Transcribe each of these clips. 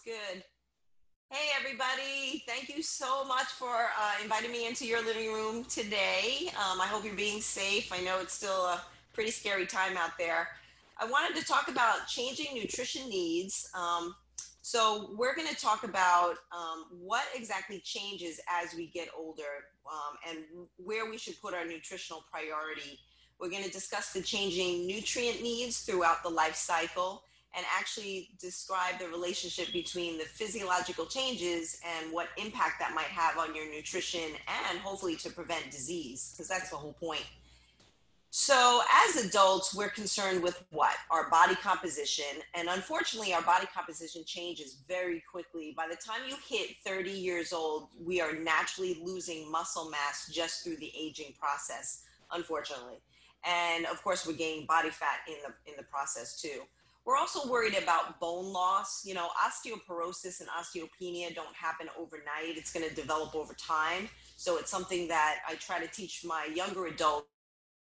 Good. Hey, everybody. Thank you so much for inviting me into your living room today. I hope you're being safe. I know it's still a pretty scary time out there. I wanted to talk about changing nutrition needs. So, we're going to talk about what exactly changes as we get older and where we should put our nutritional priority. We're going to discuss the changing nutrient needs throughout the life cycle and actually describe the relationship between the physiological changes and what impact that might have on your nutrition and hopefully to prevent disease, because that's the whole point. So, as adults, we're concerned with what? Our body composition. And unfortunately, our body composition changes very quickly. By the time you hit 30 years old, we are naturally losing muscle mass just through the aging process, unfortunately. And of course, we're gaining body fat in the process too. We're also worried about bone loss. You know, osteoporosis and osteopenia don't happen overnight. It's going to develop over time. So it's something that I try to teach my younger adults.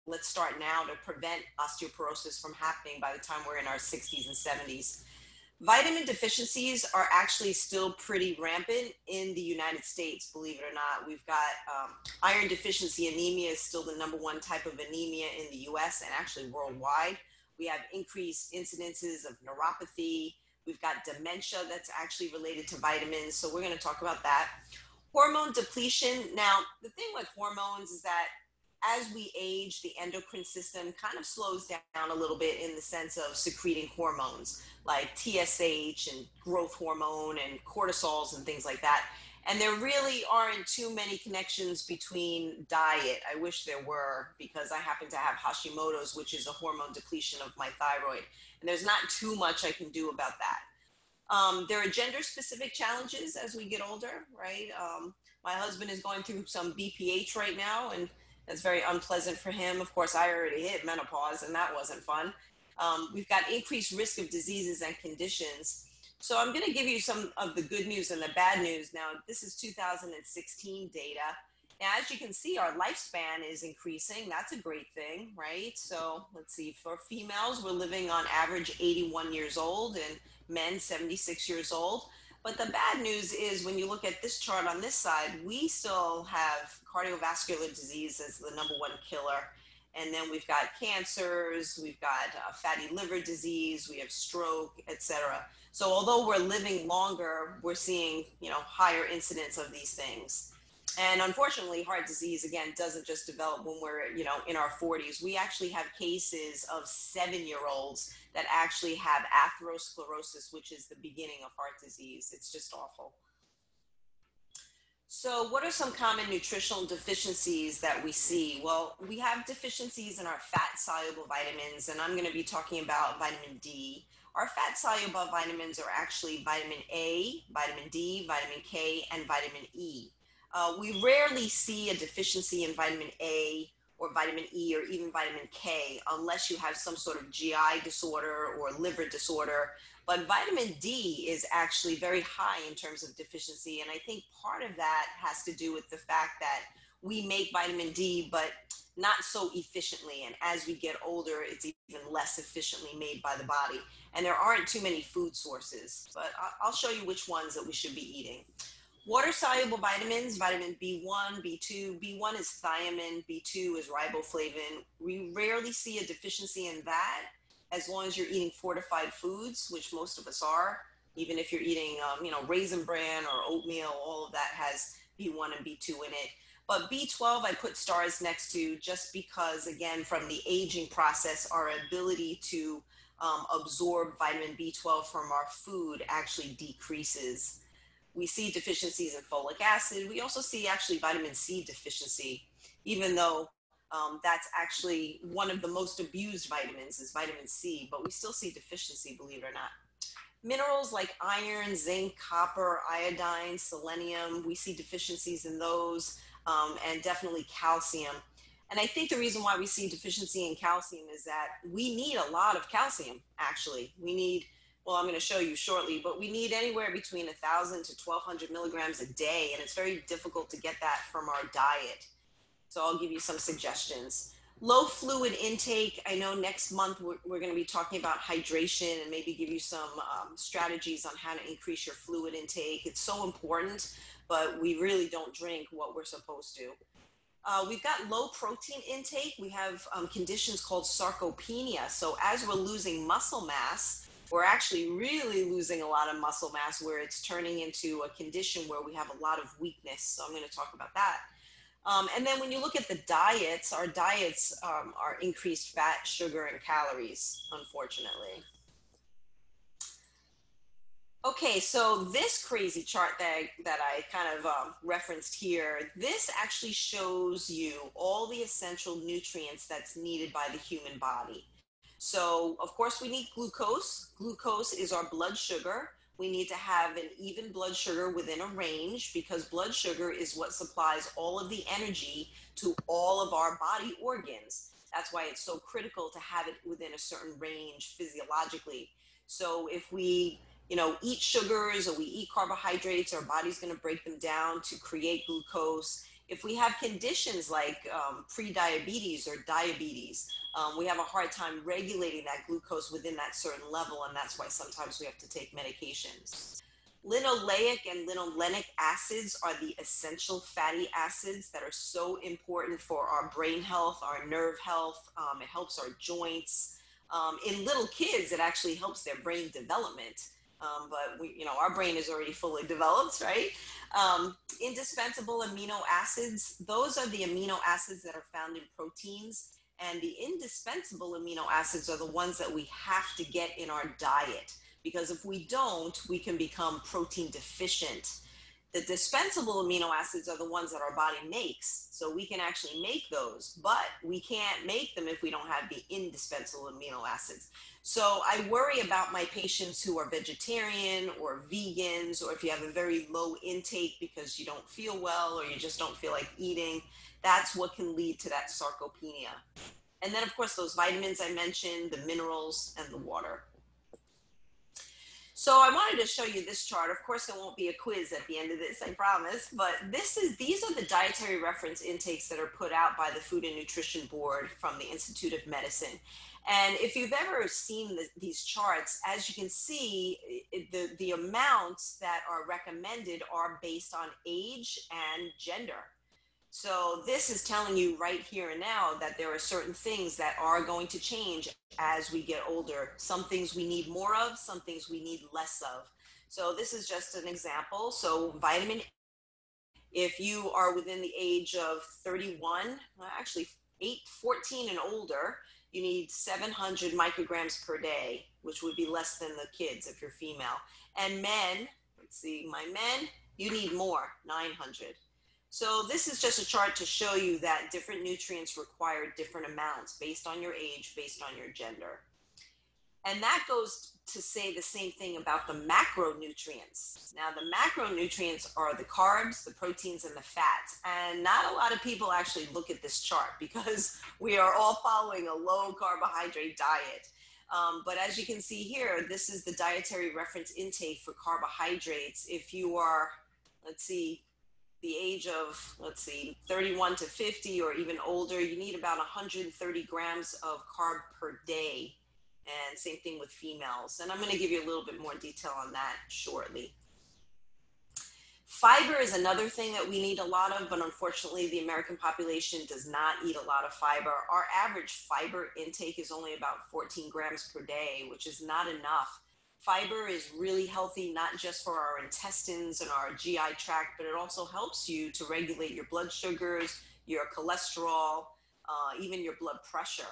Let's start now to prevent osteoporosis from happening by the time we're in our 60s and 70s. Vitamin deficiencies are actually still pretty rampant in the United States, believe it or not. We've got iron deficiency anemia is still the #1 type of anemia in the US and actually worldwide. We have increased incidences of neuropathy. We've got dementia that's actually related to vitamins. So we're going to talk about that. Hormone depletion. Now, the thing with hormones is that as we age, the endocrine system kind of slows down a little bit in the sense of secreting hormones like TSH and growth hormone and cortisols and things like that. And there really aren't too many connections between diet. I wish there were, because I happen to have Hashimoto's, which is a hormone depletion of my thyroid. And there's not too much I can do about that. There are gender specific challenges as we get older, right? My husband is going through some BPH right now, and that's very unpleasant for him. Of course, I already hit menopause, and that wasn't fun. We've got increased risk of diseases and conditions. So I'm going to give you some of the good news and the bad news. Now, this is 2016 data. Now, as you can see, our lifespan is increasing. That's a great thing, right? So let's see, for females, we're living on average 81 years old and men 76 years old. But the bad news is when you look at this chart on this side, we still have cardiovascular disease as the #1 killer. And then we've got cancers, we've got fatty liver disease, we have stroke, etc. So although we're living longer, we're seeing, higher incidence of these things. And unfortunately, heart disease, again, doesn't just develop when we're, in our 40s. We actually have cases of 7-year-olds that actually have atherosclerosis, which is the beginning of heart disease. It's just awful. So what are some common nutritional deficiencies that we see? Well, we have deficiencies in our fat-soluble vitamins, and I'm going to be talking about vitamin D. Our fat-soluble vitamins are actually vitamin A, vitamin D, vitamin K, and vitamin E. We rarely see a deficiency in vitamin A or vitamin E or even vitamin K unless you have some sort of GI disorder or liver disorder. But vitamin D is actually very high in terms of deficiency. And I think part of that has to do with the fact that we make vitamin D, but not so efficiently. And as we get older, it's even less efficiently made by the body. And there aren't too many food sources, but I'll show you which ones that we should be eating. Water-soluble vitamins, vitamin B1, B2. B1 is thiamine, B2 is riboflavin. We rarely see a deficiency in that as long as you're eating fortified foods, which most of us are. Even if you're eating, Raisin Bran or oatmeal, all of that has B1 and B2 in it. But B12 I put stars next to just because, again, from the aging process, our ability to absorb vitamin B12 from our food actually decreases. We see deficiencies in folic acid. We also see actually vitamin C deficiency, even though that's actually one of the most abused vitamins is vitamin C, but we still see deficiency, believe it or not. Minerals like iron, zinc, copper, iodine, selenium, we see deficiencies in those, and definitely calcium. And I think the reason why we see deficiency in calcium is that we need a lot of calcium, actually. We need, well, I'm going to show you shortly, but we need anywhere between 1,000 to 1,200 milligrams a day, and it's very difficult to get that from our diet. So I'll give you some suggestions. Low fluid intake. I know next month we're going to be talking about hydration and maybe give you some strategies on how to increase your fluid intake. It's so important, but we really don't drink what we're supposed to. We've got low protein intake. We have conditions called sarcopenia. So as we're losing muscle mass, we're actually really losing a lot of muscle mass where it's turning into a condition where we have a lot of weakness. So I'm going to talk about that. And then when you look at the diets, our diets are increased fat, sugar, and calories, unfortunately. Okay, so this crazy chart that I kind of referenced here, this actually shows you all the essential nutrients that's needed by the human body. So, of course, we need glucose. Glucose is our blood sugar. We need to have an even blood sugar within a range because blood sugar is what supplies all of the energy to all of our body organs. That's why it's so critical to have it within a certain range physiologically. So if we eat sugars or we eat carbohydrates, our body's going to break them down to create glucose. If we have conditions like pre-diabetes or diabetes, we have a hard time regulating that glucose within that certain level, and that's why sometimes we have to take medications. Linoleic and linolenic acids are the essential fatty acids that are so important for our brain health, our nerve health. It helps our joints. In little kids, it actually helps their brain development. But our brain is already fully developed, right? Indispensable amino acids, those are the amino acids that are found in proteins. And the indispensable amino acids are the ones that we have to get in our diet, because if we don't, we can become protein deficient. The dispensable amino acids are the ones that our body makes. So we can actually make those, but we can't make them if we don't have the indispensable amino acids. So I worry about my patients who are vegetarian or vegans, or if you have a very low intake because you don't feel well or you just don't feel like eating, that's what can lead to that sarcopenia. And then, of course, those vitamins I mentioned, the minerals, and the water. So I wanted to show you this chart. Of course, there won't be a quiz at the end of this, I promise. But these are the dietary reference intakes that are put out by the Food and Nutrition Board from the Institute of Medicine. And if you've ever seen these charts, as you can see, the amounts that are recommended are based on age and gender. So this is telling you right here and now that there are certain things that are going to change as we get older. Some things we need more of, some things we need less of. So this is just an example. So vitamin, if you are within the age of 31, actually 14 and older, you need 700 micrograms per day, which would be less than the kids if you're female. And men, let's see, my men, you need more, 900. So this is just a chart to show you that different nutrients require different amounts based on your age, based on your gender. And that goes to say the same thing about the macronutrients. Now, the macronutrients are the carbs, the proteins, and the fats. And not a lot of people actually look at this chart because we are all following a low carbohydrate diet. But as you can see here, this is the dietary reference intake for carbohydrates. If you are, let's see, the age of, 31 to 50 or even older, you need about 130 grams of carb per day. And same thing with females. And I'm going to give you a little bit more detail on that shortly. Fiber is another thing that we need a lot of, but unfortunately the American population does not eat a lot of fiber. Our average fiber intake is only about 14 grams per day, which is not enough. Fiber is really healthy, not just for our intestines and our GI tract, but it also helps you to regulate your blood sugars, your cholesterol, even your blood pressure.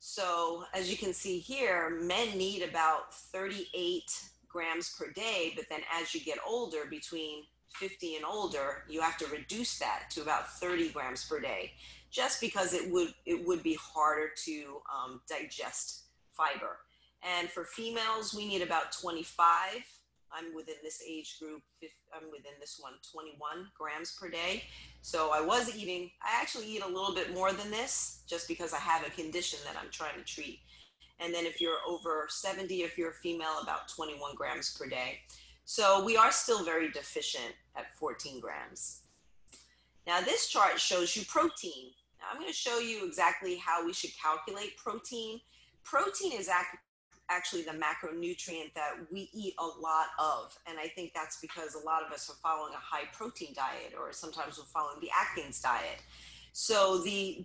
So as you can see here, men need about 38 grams per day, but then as you get older, between 50 and older, you have to reduce that to about 30 grams per day, just because it would be harder to digest fiber. And for females, we need about 25. I'm within this age group. I'm within this one, 21 grams per day. So I actually eat a little bit more than this just because I have a condition that I'm trying to treat. And then if you're over 70, if you're a female, about 21 grams per day. So we are still very deficient at 14 grams. Now this chart shows you protein. Now I'm going to show you exactly how we should calculate protein. Protein is actually the macronutrient that we eat a lot of. And I think that's because a lot of us are following a high protein diet, or sometimes we're following the Atkins diet. So the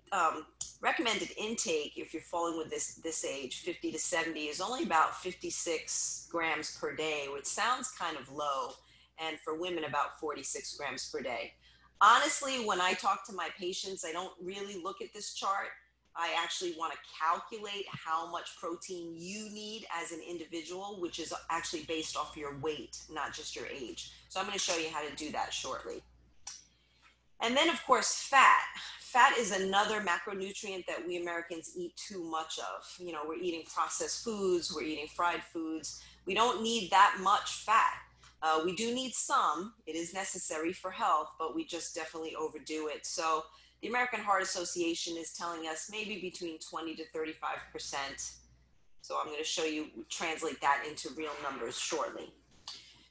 recommended intake, if you're falling with this age, 50 to 70, is only about 56 grams per day, which sounds kind of low. And for women, about 46 grams per day. Honestly, when I talk to my patients, I don't really look at this chart. I actually want to calculate how much protein you need as an individual, which is actually based off your weight, not just your age. So I'm going to show you how to do that shortly. And then, of course, fat. Fat is another macronutrient that we Americans eat too much of. You know, we're eating processed foods, we're eating fried foods. We don't need that much fat. We do need some. It is necessary for health, but we just definitely overdo it. So the American Heart Association is telling us maybe between 20 to 35%. So I'm going to show you, translate that into real numbers shortly.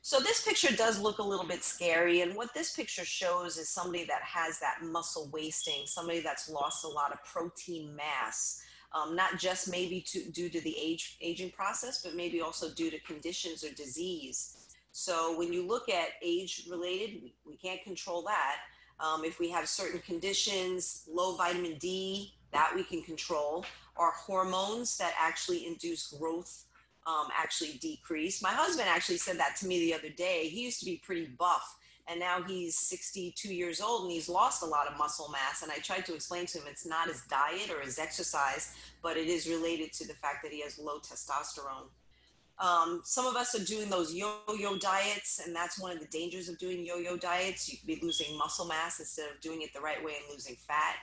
So this picture does look a little bit scary, and what this picture shows is somebody that has that muscle wasting, somebody that's lost a lot of protein mass, not just maybe due to the aging process, but maybe also due to conditions or disease. So when you look at age-related, we can't control that. If we have certain conditions, low vitamin D, that we can control. Our hormones that actually induce growth actually decrease. My husband actually said that to me the other day. He used to be pretty buff, and now he's 62 years old and he's lost a lot of muscle mass. And I tried to explain to him it's not his diet or his exercise, but it is related to the fact that he has low testosterone. Some of us are doing those yo-yo diets, and that's one of the dangers of doing yo-yo diets. You could be losing muscle mass instead of doing it the right way and losing fat.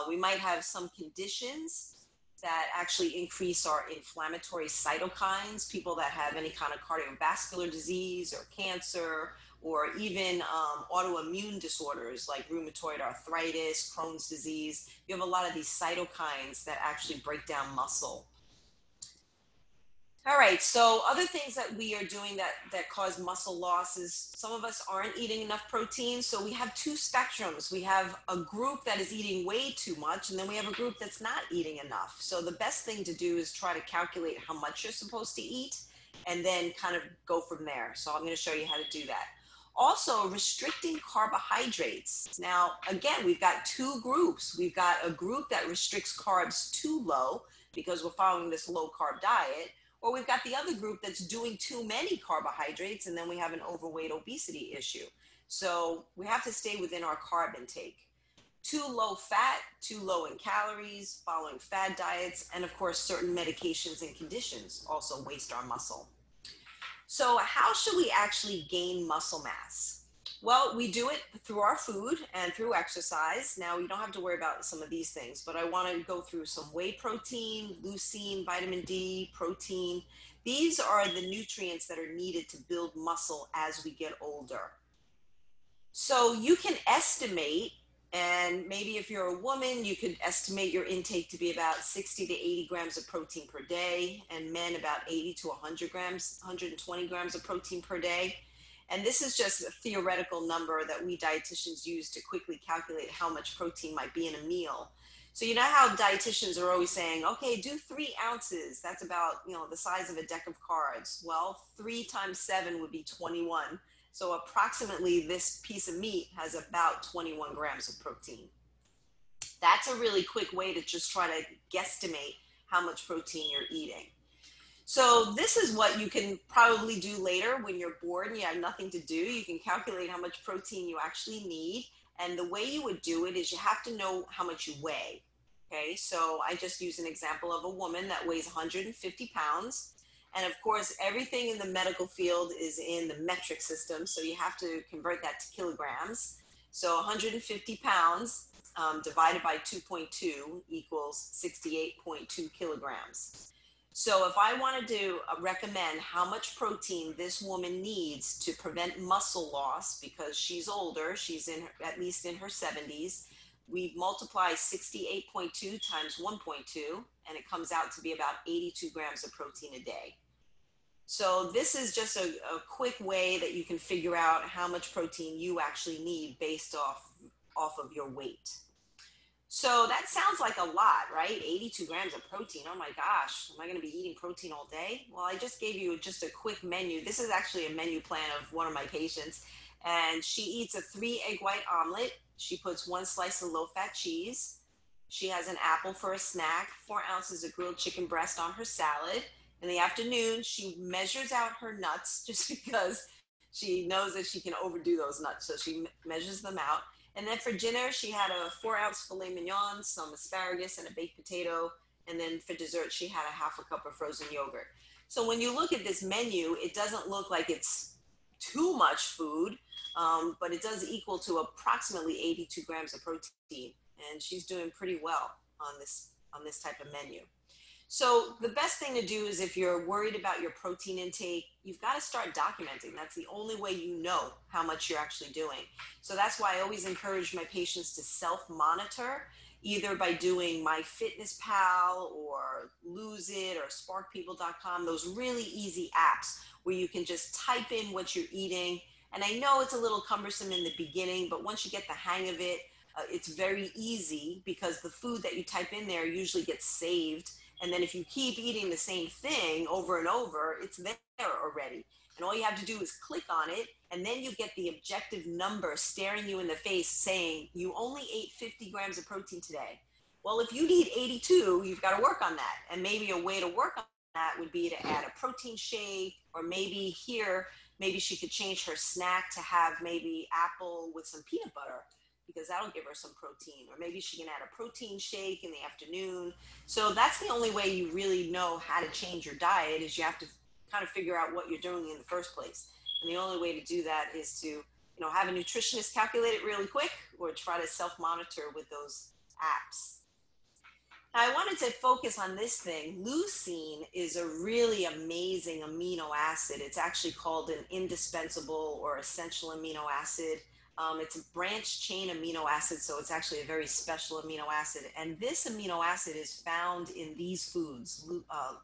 We might have some conditions that actually increase our inflammatory cytokines, people that have any kind of cardiovascular disease or cancer, or even autoimmune disorders like rheumatoid arthritis, Crohn's disease. You have a lot of these cytokines that actually break down muscle. All right, so other things that we are doing that cause muscle loss is some of us aren't eating enough protein. So we have two spectrums. We have a group that is eating way too much, and then we have a group that's not eating enough. So the best thing to do is try to calculate how much you're supposed to eat and then kind of go from there. So I'm going to show you how to do that. Also, restricting carbohydrates. Now, again, we've got two groups. We've got a group that restricts carbs too low because we're following this low carb diet. Or we've got the other group that's doing too many carbohydrates, and then we have an overweight obesity issue. So we have to stay within our carb intake. Too low fat, too low in calories, following fad diets, and of course, certain medications and conditions also waste our muscle. So how should we actually gain muscle mass? Well, we do it through our food and through exercise. Now, you don't have to worry about some of these things, but I want to go through some whey protein, leucine, vitamin D, protein. These are the nutrients that are needed to build muscle as we get older. So you can estimate, and maybe if you're a woman, you could estimate your intake to be about 60 to 80 grams of protein per day, and men about 80 to 100 grams, 120 grams of protein per day. And this is just a theoretical number that we dietitians use to quickly calculate how much protein might be in a meal. So you know how dietitians are always saying, okay, do 3 ounces. That's about, the size of a deck of cards. Well, 3 times 7 would be 21. So approximately this piece of meat has about 21 grams of protein. That's a really quick way to just try to guesstimate how much protein you're eating. So this is what you can probably do later when you're bored and you have nothing to do. You can calculate how much protein you actually need. And the way you would do it is you have to know how much you weigh. Okay, so I just use an example of a woman that weighs 150 pounds. And of course, everything in the medical field is in the metric system. So you have to convert that to kilograms. So 150 pounds divided by 2.2 equals 68.2 kilograms. So if I wanted to recommend how much protein this woman needs to prevent muscle loss, because she's older, she's at least in her 70s, we multiply 68.2 times 1.2, and it comes out to be about 82 grams of protein a day. So this is just a quick way that you can figure out how much protein you actually need based off of your weight. So that sounds like a lot, right? 82 grams of protein. Oh my gosh, am I going to be eating protein all day? Well, I just gave you just a quick menu. This is actually a menu plan of one of my patients. And she eats a 3 egg white omelet. She puts 1 slice of low fat cheese. She has an apple for a snack, 4 ounces of grilled chicken breast on her salad. In the afternoon, she measures out her nuts just because she knows that she can overdo those nuts. So she measures them out. And then for dinner, she had a 4 ounce filet mignon, some asparagus, and a baked potato. And then for dessert, she had a half a cup of frozen yogurt. So when you look at this menu, it doesn't look like it's too much food, but it does equal to approximately 82 grams of protein. And she's doing pretty well on this type of menu. So the best thing to do is if you're worried about your protein intake, you've got to start documenting. That's the only way you know how much you're actually doing. So that's why I always encourage my patients to self-monitor, either by doing MyFitnessPal or Lose It or SparkPeople.com, those really easy apps where you can just type in what you're eating. And I know it's a little cumbersome in the beginning, but once you get the hang of it, it's very easy because the food that you type in there usually gets saved, and then if you keep eating the same thing over and over, it's there already. And all you have to do is click on it, and then you get the objective number staring you in the face saying, you only ate 50 grams of protein today. Well, if you need 82, you've got to work on that. And maybe a way to work on that would be to add a protein shake, or maybe maybe she could change her snack to have maybe apple with some peanut butter, because that'll give her some protein. Or maybe she can add a protein shake in the afternoon. So that's the only way you really know how to change your diet, is you have to kind of figure out what you're doing in the first place. And the only way to do that is to, have a nutritionist calculate it really quick, or try to self-monitor with those apps. Now, I wanted to focus on this thing. Leucine is a really amazing amino acid. It's actually called an indispensable or essential amino acid. It's a branched chain amino acid, so it's actually a very special amino acid. And this amino acid is found in these foods: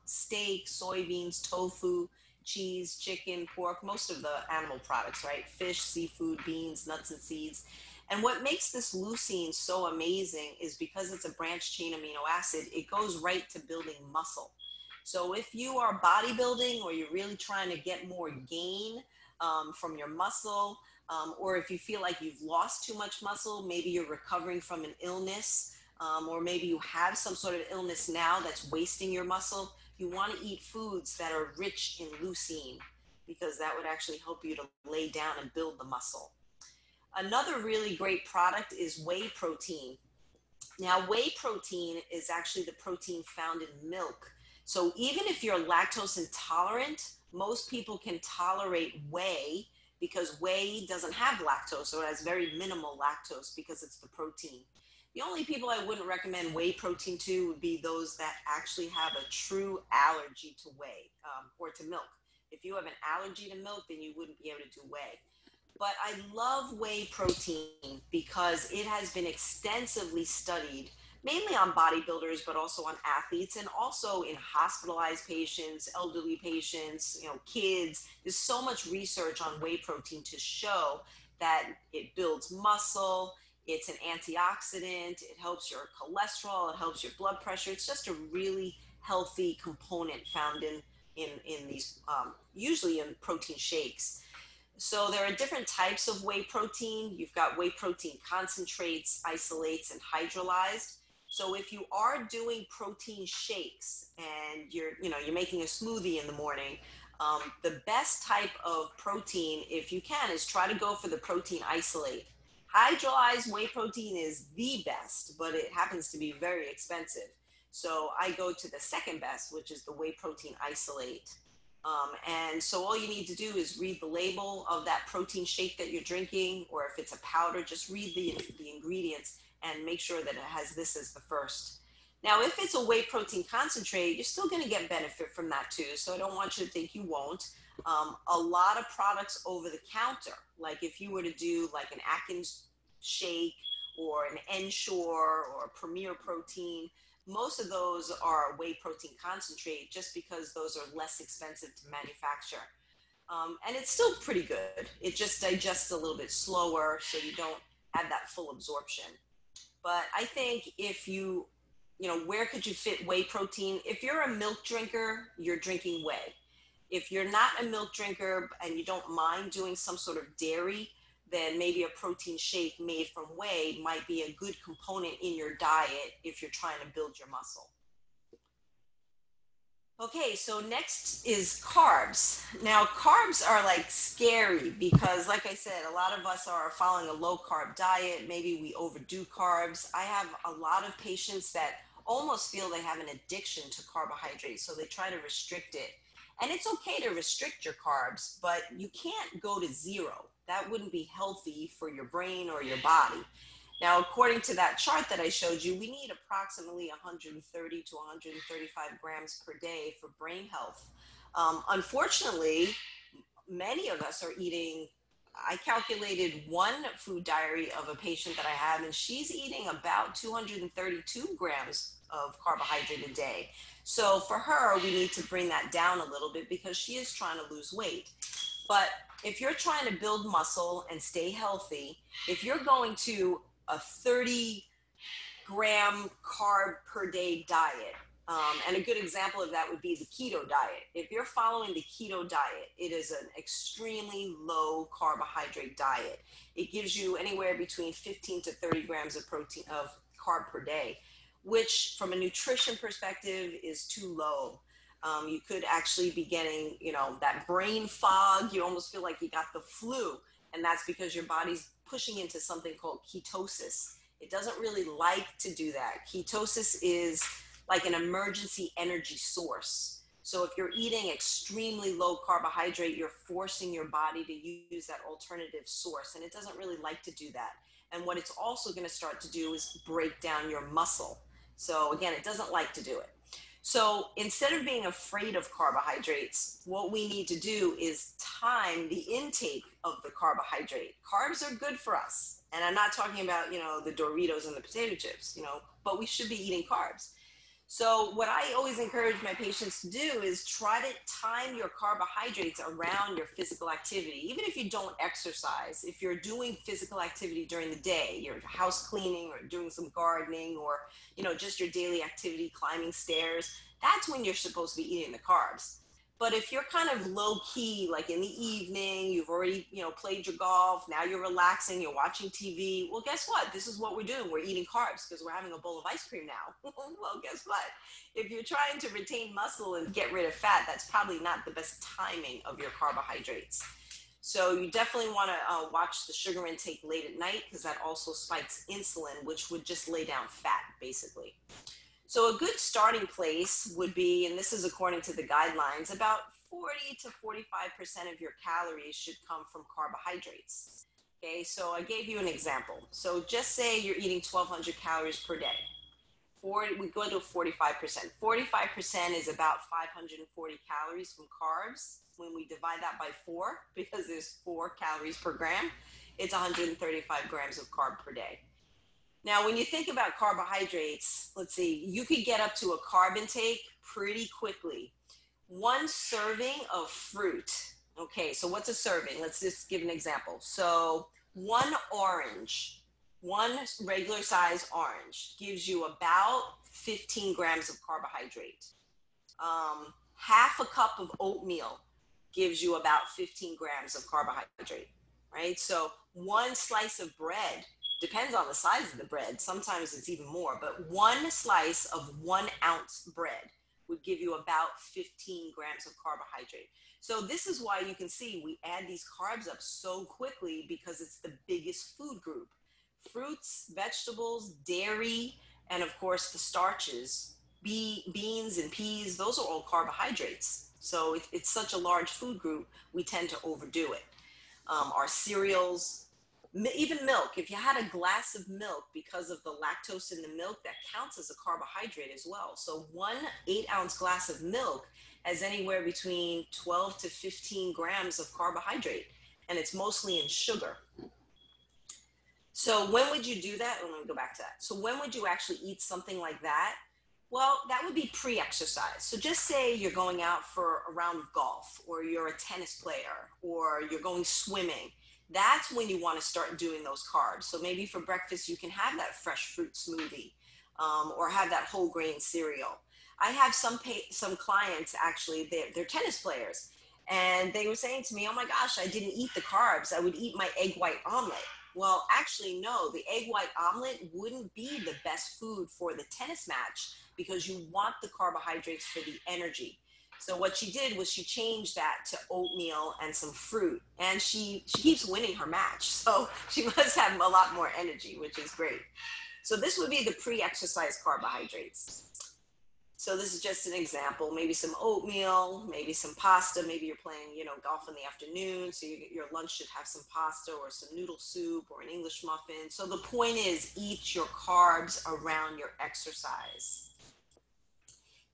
steak, soybeans, tofu, cheese, chicken, pork, most of the animal products, right? Fish, seafood, beans, nuts, and seeds. And what makes this leucine so amazing is because it's a branched chain amino acid, it goes right to building muscle. So if you are bodybuilding, or you're really trying to get more gain from your muscle, or if you feel like you've lost too much muscle, maybe you're recovering from an illness, or maybe you have some sort of illness now that's wasting your muscle, you want to eat foods that are rich in leucine, because that would actually help you to lay down and build the muscle. Another really great product is whey protein. Now, whey protein is actually the protein found in milk. So even if you're lactose intolerant, most people can tolerate whey, because whey doesn't have lactose, so it has very minimal lactose because it's the protein. The only people I wouldn't recommend whey protein to would be those that actually have a true allergy to whey, or to milk. If you have an allergy to milk, then you wouldn't be able to do whey. But I love whey protein because it has been extensively studied, mainly on bodybuilders, but also on athletes, and also in hospitalized patients, elderly patients, kids. There's so much research on whey protein to show that it builds muscle, it's an antioxidant, it helps your cholesterol, it helps your blood pressure. It's just a really healthy component found in these, usually in protein shakes. So there are different types of whey protein. You've got whey protein concentrates, isolates, and hydrolyzed. So if you are doing protein shakes and you're making a smoothie in the morning, the best type of protein, if you can, is try to go for the protein isolate. Hydrolyzed whey protein is the best, but it happens to be very expensive. So I go to the second best, which is the whey protein isolate. And so all you need to do is read the label of that protein shake that you're drinking, or if it's a powder, just read the ingredients and make sure that it has this as the first. Now, if it's a whey protein concentrate, you're still going to get benefit from that too. So I don't want you to think you won't. A lot of products over the counter, like if you were to do like an Atkins shake or an Ensure or Premier Protein, most of those are whey protein concentrate, just because those are less expensive to manufacture. And it's still pretty good. It just digests a little bit slower, so you don't have that full absorption. But I think if where could you fit whey protein? If you're a milk drinker, you're drinking whey. If you're not a milk drinker and you don't mind doing some sort of dairy, then maybe a protein shake made from whey might be a good component in your diet if you're trying to build your muscle. Okay, so next is carbs. Now, carbs are like scary because, like I said, a lot of us are following a low carb diet. Maybe we overdo carbs. I have a lot of patients that almost feel they have an addiction to carbohydrates, so they try to restrict it. And it's okay to restrict your carbs, but you can't go to zero. That wouldn't be healthy for your brain or your body. Now, according to that chart that I showed you, we need approximately 130 to 135 grams per day for brain health. Unfortunately, many of us are eating, I calculated one food diary of a patient that I have, and she's eating about 232 grams of carbohydrate a day. So for her, we need to bring that down a little bit because she is trying to lose weight. But if you're trying to build muscle and stay healthy, if you're going to a 30-gram carb per day diet, and a good example of that would be the keto diet. If you're following the keto diet, it is an extremely low carbohydrate diet. It gives you anywhere between 15 to 30 grams of protein of carb per day, which from a nutrition perspective is too low. You could actually be getting, that brain fog. You almost feel like you got the flu, and that's because your body's pushing into something called ketosis. It doesn't really like to do that. Ketosis is like an emergency energy source. So if you're eating extremely low carbohydrate, you're forcing your body to use that alternative source, and it doesn't really like to do that. And what it's also going to start to do is break down your muscle. So again, it doesn't like to do it. So instead of being afraid of carbohydrates, what we need to do is time the intake of the carbohydrate. Carbs are good for us. And I'm not talking about, the Doritos and the potato chips, but we should be eating carbs. So what I always encourage my patients to do is try to time your carbohydrates around your physical activity. Even if you don't exercise, if you're doing physical activity during the day, you're house cleaning or doing some gardening or, just your daily activity, climbing stairs, that's when you're supposed to be eating the carbs. But if you're kind of low key, like in the evening, you've already, played your golf, now you're relaxing, you're watching TV. Well, guess what? This is what we're doing. We're eating carbs because we're having a bowl of ice cream now. Well, guess what? If you're trying to retain muscle and get rid of fat, that's probably not the best timing of your carbohydrates. So you definitely want to watch the sugar intake late at night because that also spikes insulin, which would just lay down fat, basically. So a good starting place would be, and this is according to the guidelines, about 40 to 45% of your calories should come from carbohydrates. Okay, so I gave you an example. So just say you're eating 1,200 calories per day. We go to 45%. 45% is about 540 calories from carbs. When we divide that by 4, because there's 4 calories per gram, it's 135 grams of carb per day. Now, when you think about carbohydrates, let's see, you could get up to a carb intake pretty quickly. 1 serving of fruit. Okay, so what's a serving? Let's just give an example. So 1 orange, 1 regular size orange gives you about 15 grams of carbohydrate. Half a cup of oatmeal gives you about 15 grams of carbohydrate, right? So 1 slice of bread, depends on the size of the bread. Sometimes it's even more, but 1 slice of 1 ounce bread would give you about 15 grams of carbohydrate. So this is why you can see we add these carbs up so quickly because it's the biggest food group. Fruits, vegetables, dairy, and of course the starches, beans and peas, those are all carbohydrates. So it's such a large food group, we tend to overdo it. Our cereals, even milk, if you had a glass of milk, because of the lactose in the milk, that counts as a carbohydrate as well. So 1 8-ounce glass of milk has anywhere between 12 to 15 grams of carbohydrate, and it's mostly in sugar. So when would you do that? Let me go back to that. So when would you actually eat something like that? Well, that would be pre-exercise. So just say you're going out for a round of golf, or you're a tennis player, or you're going swimming. that's when you want to start doing those carbs. So maybe for breakfast, you can have that fresh fruit smoothie, or have that whole grain cereal. I have some clients, actually, they're tennis players, and they were saying to me, oh my gosh, I didn't eat the carbs. I would eat my egg white omelet. Well, actually, no, the egg white omelet wouldn't be the best food for the tennis match, because you want the carbohydrates for the energy. So what she did was she changed that to oatmeal and some fruit, and she keeps winning her match. So she must have a lot more energy, which is great. So this would be the pre-exercise carbohydrates. So this is just an example, maybe some oatmeal, maybe some pasta, maybe you're playing, golf in the afternoon, so your lunch should have some pasta or some noodle soup or an English muffin. So the point is, eat your carbs around your exercise.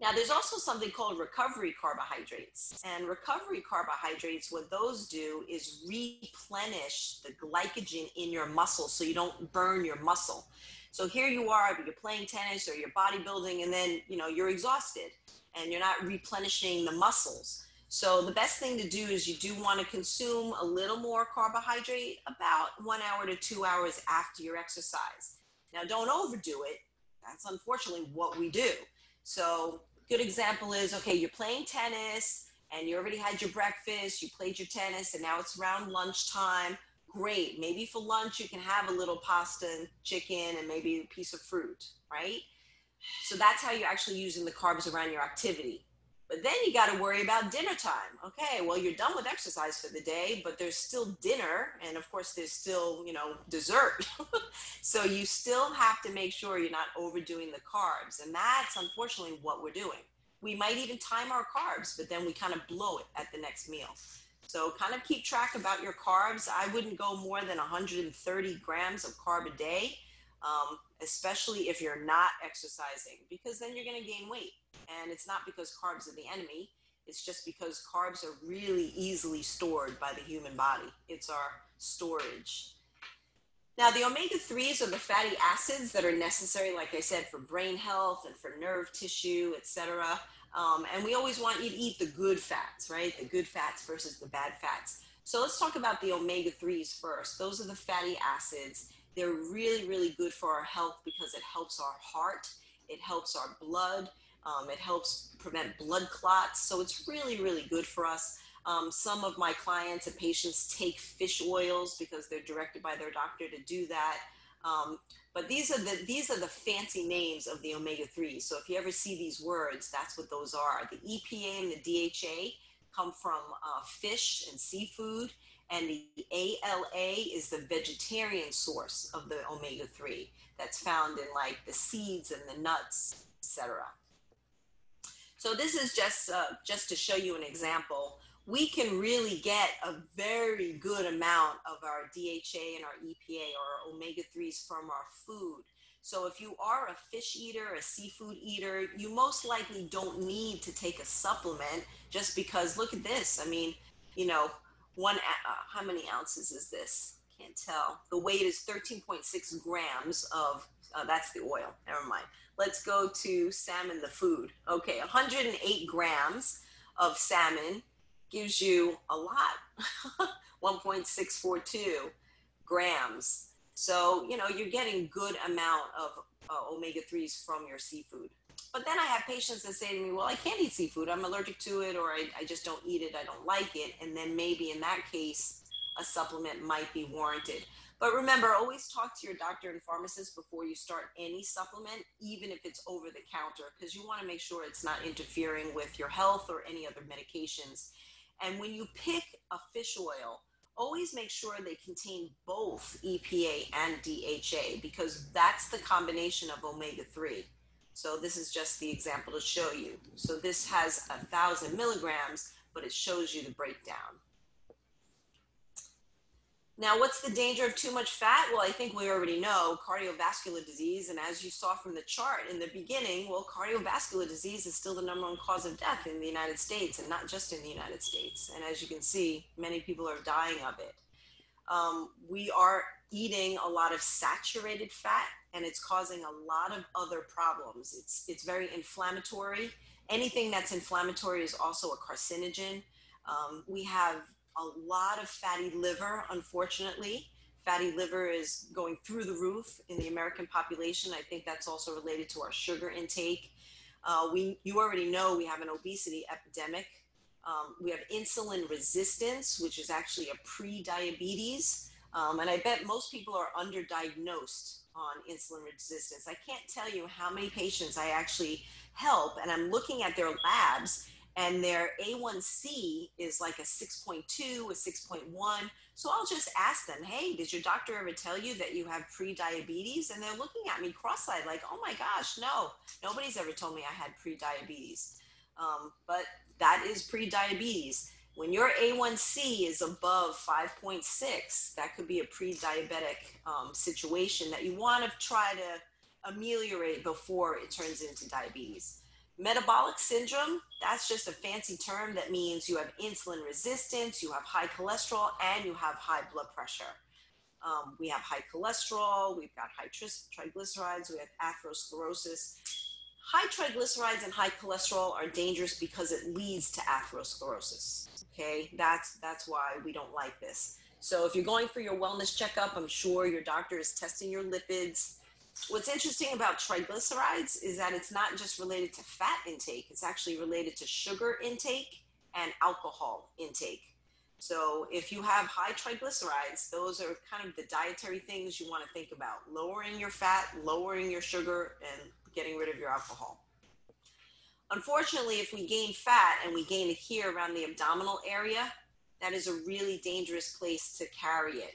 Now, there's also something called recovery carbohydrates. And recovery carbohydrates, what those do is replenish the glycogen in your muscle so you don't burn your muscle. So here you are, you're playing tennis or you're bodybuilding, and then, you're exhausted and you're not replenishing the muscles. So the best thing to do is you do want to consume a little more carbohydrate about 1 hour to 2 hours after your exercise. Now, don't overdo it. That's unfortunately what we do. So good example is, okay, you're playing tennis and you already had your breakfast, you played your tennis, and now it's around lunchtime. Great. Maybe for lunch, you can have a little pasta and chicken and maybe a piece of fruit, right? So that's how you're actually using the carbs around your activity. But then you got to worry about dinner time. Okay, well, you're done with exercise for the day, but there's still dinner. And of course, there's still, dessert. So you still have to make sure you're not overdoing the carbs. And that's unfortunately what we're doing. We might even time our carbs, but then we kind of blow it at the next meal. So kind of keep track about your carbs. I wouldn't go more than 130 grams of carb a day, especially if you're not exercising, because then you're going to gain weight. And it's not because carbs are the enemy. It's just because carbs are really easily stored by the human body. It's our storage. Now, the omega-3s are the fatty acids that are necessary, like I said, for brain health and for nerve tissue, etc. And we always want you to eat the good fats, right? The good fats versus the bad fats. So let's talk about the omega-3s first. Those are the fatty acids. They're really, really good for our health because it helps our heart. It helps our blood. It helps prevent blood clots. So it's really, really good for us. Some of my clients and patients take fish oils because they're directed by their doctor to do that. But these are the fancy names of the omega-3s. So if you ever see these words, that's what those are. The EPA and the DHA come from fish and seafood, and the ALA is the vegetarian source of the omega-3 that's found in like the seeds and the nuts, etc. So this is just to show you an example. We can really get a very good amount of our DHA and our EPA or our omega-3s from our food. So if you are a fish eater, a seafood eater, you most likely don't need to take a supplement, just because look at this. I mean, how many ounces is this? Can't tell. The weight is 13.6 grams of, that's the oil, never mind. Let's go to salmon, the food. Okay, 108 grams of salmon gives you a lot, 1.642 grams. So, you're getting good amount of omega-3s from your seafood. But then I have patients that say to me, well, I can't eat seafood. I'm allergic to it, or I just don't eat it. I don't like it. And then maybe in that case, a supplement might be warranted. But remember, always talk to your doctor and pharmacist before you start any supplement, even if it's over the counter, because you want to make sure it's not interfering with your health or any other medications. And when you pick a fish oil, always make sure they contain both EPA and DHA, because that's the combination of omega-3. So this is just the example to show you. So this has 1,000 milligrams, but it shows you the breakdown. Now, what's the danger of too much fat? Well, I think we already know cardiovascular disease. And as you saw from the chart in the beginning, well, cardiovascular disease is still the #1 cause of death in the United States, and not just in the United States. And as you can see, many people are dying of it. We are eating a lot of saturated fat, and it's causing a lot of other problems. It's very inflammatory. Anything that's inflammatory is also a carcinogen. We have a lot of fatty liver, unfortunately. Fatty liver is going through the roof in the American population. I think that's also related to our sugar intake. You already know we have an obesity epidemic. We have insulin resistance, which is actually a pre-diabetes. And I bet most people are underdiagnosed on insulin resistance. I can't tell you how many patients I actually help, and I'm looking at their labs, and their A1C is like a 6.2, a 6.1. So I'll just ask them, hey, did your doctor ever tell you that you have pre-diabetes? And they're looking at me cross-eyed like, oh my gosh, no, nobody's ever told me I had pre-diabetes. But that is pre-diabetes. When your A1C is above 5.6, that could be a pre-diabetic situation that you want to try to ameliorate before it turns into diabetes. Metabolic syndrome, that's just a fancy term that means you have insulin resistance, you have high cholesterol, and you have high blood pressure. We have high cholesterol, we've got high triglycerides, we have atherosclerosis. High triglycerides and high cholesterol are dangerous because it leads to atherosclerosis. Okay, that's why we don't like this. So if you're going for your wellness checkup, I'm sure your doctor is testing your lipids. What's interesting about triglycerides is that it's not just related to fat intake, it's actually related to sugar intake and alcohol intake. So if you have high triglycerides, those are kind of the dietary things you want to think about: lowering your fat, lowering your sugar, and getting rid of your alcohol. Unfortunately, if we gain fat and we gain it here around the abdominal area, that is a really dangerous place to carry it.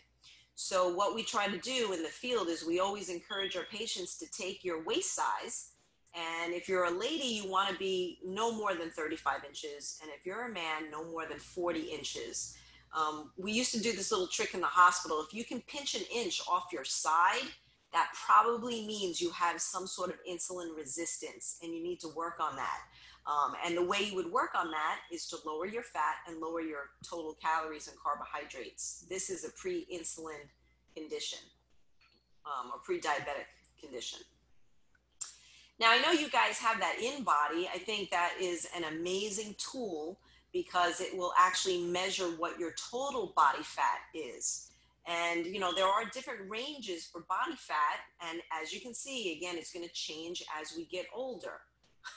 So what we try to do in the field is we always encourage our patients to take your waist size. And if you're a lady, you want to be no more than 35 inches. And if you're a man, no more than 40 inches. We used to do this little trick in the hospital. If you can pinch an inch off your side, that probably means you have some sort of insulin resistance and you need to work on that. And the way you would work on that is to lower your fat and lower your total calories and carbohydrates. This is a pre-insulin condition, a pre-diabetic condition. Now, I know you guys have that in body. I think that is an amazing tool because it will actually measure what your total body fat is. And, you know, there are different ranges for body fat. And as you can see, again, it's going to change as we get older.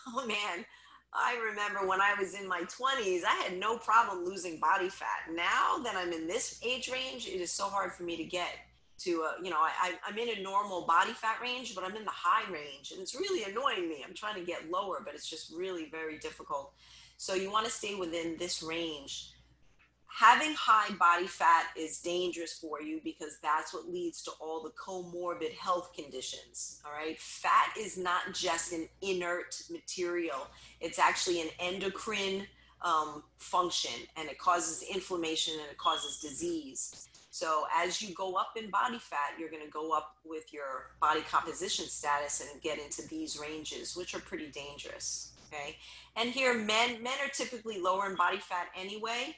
Oh, man. I remember when I was in my 20s, I had no problem losing body fat. Now that I'm in this age range, it is so hard for me to get to, you know, I'm in a normal body fat range, but I'm in the high range. And it's really annoying me. I'm trying to get lower, but it's just really very difficult. So you want to stay within this range. Having high body fat is dangerous for you because that's what leads to all the comorbid health conditions. All right. Fat is not just an inert material. It's actually an endocrine function, and it causes inflammation and it causes disease. So as you go up in body fat, you're going to go up with your body composition status and get into these ranges, which are pretty dangerous. Okay. And here, men are typically lower in body fat anyway.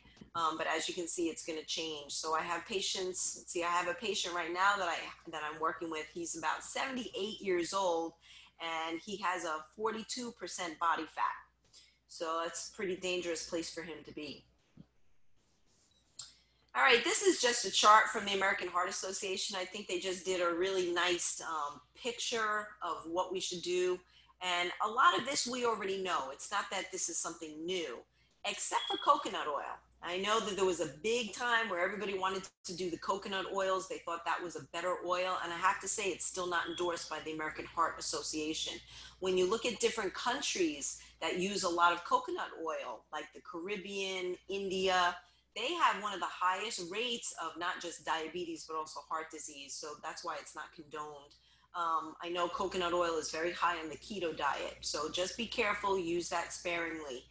But as you can see, it's going to change. So I have patients. Let's see, I have a patient right now that I'm working with. He's about 78 years old, and he has a 42% body fat. So that's a pretty dangerous place for him to be. All right, this is just a chart from the American Heart Association. I think they just did a really nice picture of what we should do. And a lot of this we already know. It's not that this is something new, except for coconut oil. I know that there was a big time where everybody wanted to do the coconut oils. They thought that was a better oil. And I have to say, it's still not endorsed by the American Heart Association. When you look at different countries that use a lot of coconut oil, like the Caribbean, India, they have one of the highest rates of not just diabetes, but also heart disease. So that's why it's not condoned. I know coconut oil is very high on the keto diet. So just be careful, use that sparingly.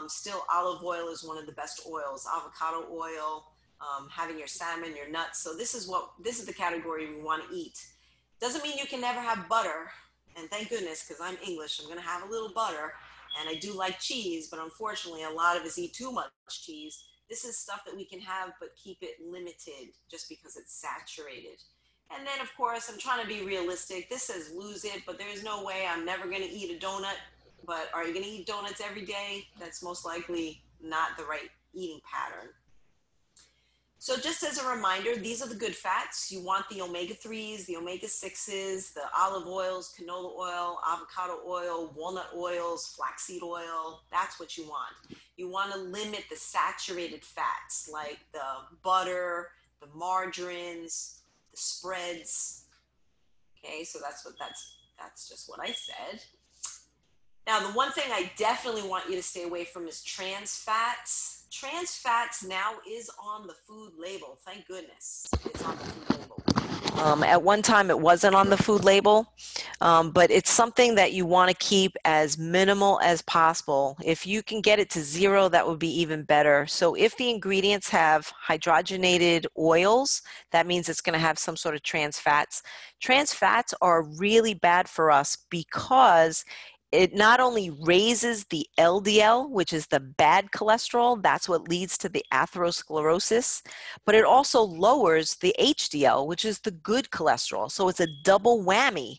Still, olive oil is one of the best oils. Avocado oil, having your salmon, your nuts. So this is the category we want to eat. Doesn't mean you can never have butter. And thank goodness, because I'm English, I'm going to have a little butter. And I do like cheese, but unfortunately, a lot of us eat too much cheese. This is stuff that we can have, but keep it limited just because it's saturated. And then, of course, I'm trying to be realistic. This says lose it, but there's no way I'm never going to eat a donut. But are you going to eat donuts every day? That's most likely not the right eating pattern. So just as a reminder, these are the good fats. You want the omega-3s, the omega-6s, the olive oils, canola oil, avocado oil, walnut oils, flaxseed oil. That's what you want. You want to limit the saturated fats like the butter, the margarines, the spreads. Okay, so that's just what I said. Now, the one thing I definitely want you to stay away from is trans fats. Trans fats now is on the food label. Thank goodness it's on the food label. At one time, it wasn't on the food label, but it's something that you want to keep as minimal as possible. If you can get it to 0, that would be even better. So if the ingredients have hydrogenated oils, that means it's going to have some sort of trans fats. Trans fats are really bad for us because it not only raises the LDL, which is the bad cholesterol, that's what leads to the atherosclerosis, but it also lowers the HDL, which is the good cholesterol. So it's a double whammy.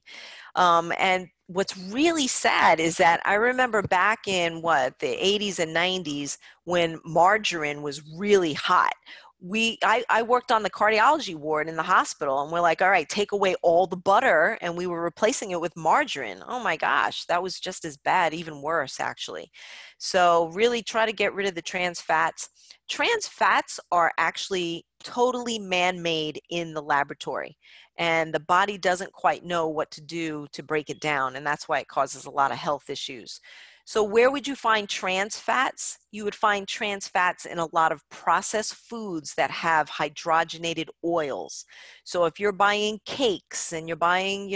And what's really sad is that I remember back in the 80s and 90s when margarine was really hot. I worked on the cardiology ward in the hospital, and we're like, all right, take away all the butter, and we were replacing it with margarine. Oh my gosh, that was just as bad, even worse actually. So really try to get rid of the trans fats. Trans fats are actually totally man-made in the laboratory, and the body doesn't quite know what to do to break it down, and that's why it causes a lot of health issues. So where would you find trans fats? You would find trans fats in a lot of processed foods that have hydrogenated oils. So if you're buying cakes and you're buying,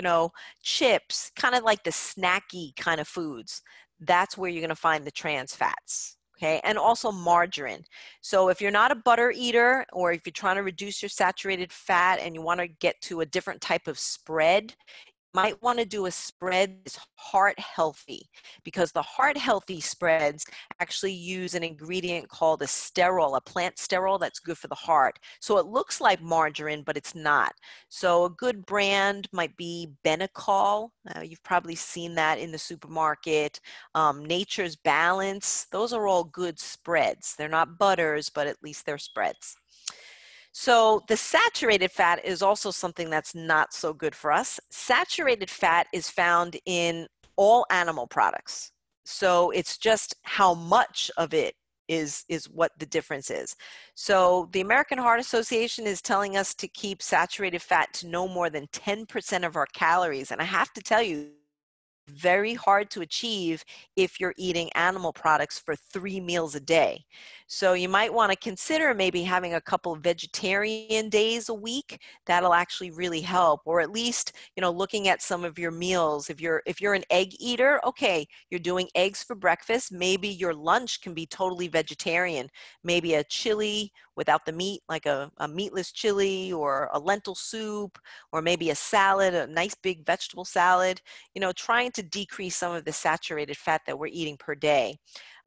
chips, kind of like the snacky kind of foods, that's where you're going to find the trans fats. Okay, and also margarine. So if you're not a butter eater, or if you're trying to reduce your saturated fat and you want to get to a different type of spread, might want to do a spread that's heart healthy, because the heart healthy spreads actually use an ingredient called a plant sterol that's good for the heart. So it looks like margarine, but it's not. So a good brand might be Benecol. You've probably seen that in the supermarket. Nature's Balance. Those are all good spreads. They're not butters, but at least they're spreads. So the saturated fat is also something that's not so good for us. Saturated fat is found in all animal products. So it's just how much of it is what the difference is. So the American Heart Association is telling us to keep saturated fat to no more than 10% of our calories. And I have to tell you, very hard to achieve if you're eating animal products for 3 meals a day. So you might want to consider maybe having a couple of vegetarian days a week. That'll actually really help. Or at least, looking at some of your meals. If you're an egg eater, okay, you're doing eggs for breakfast. Maybe your lunch can be totally vegetarian. Maybe a chili without the meat, like a meatless chili, or a lentil soup, or maybe a salad, a nice big vegetable salad, trying to decrease some of the saturated fat that we're eating per day.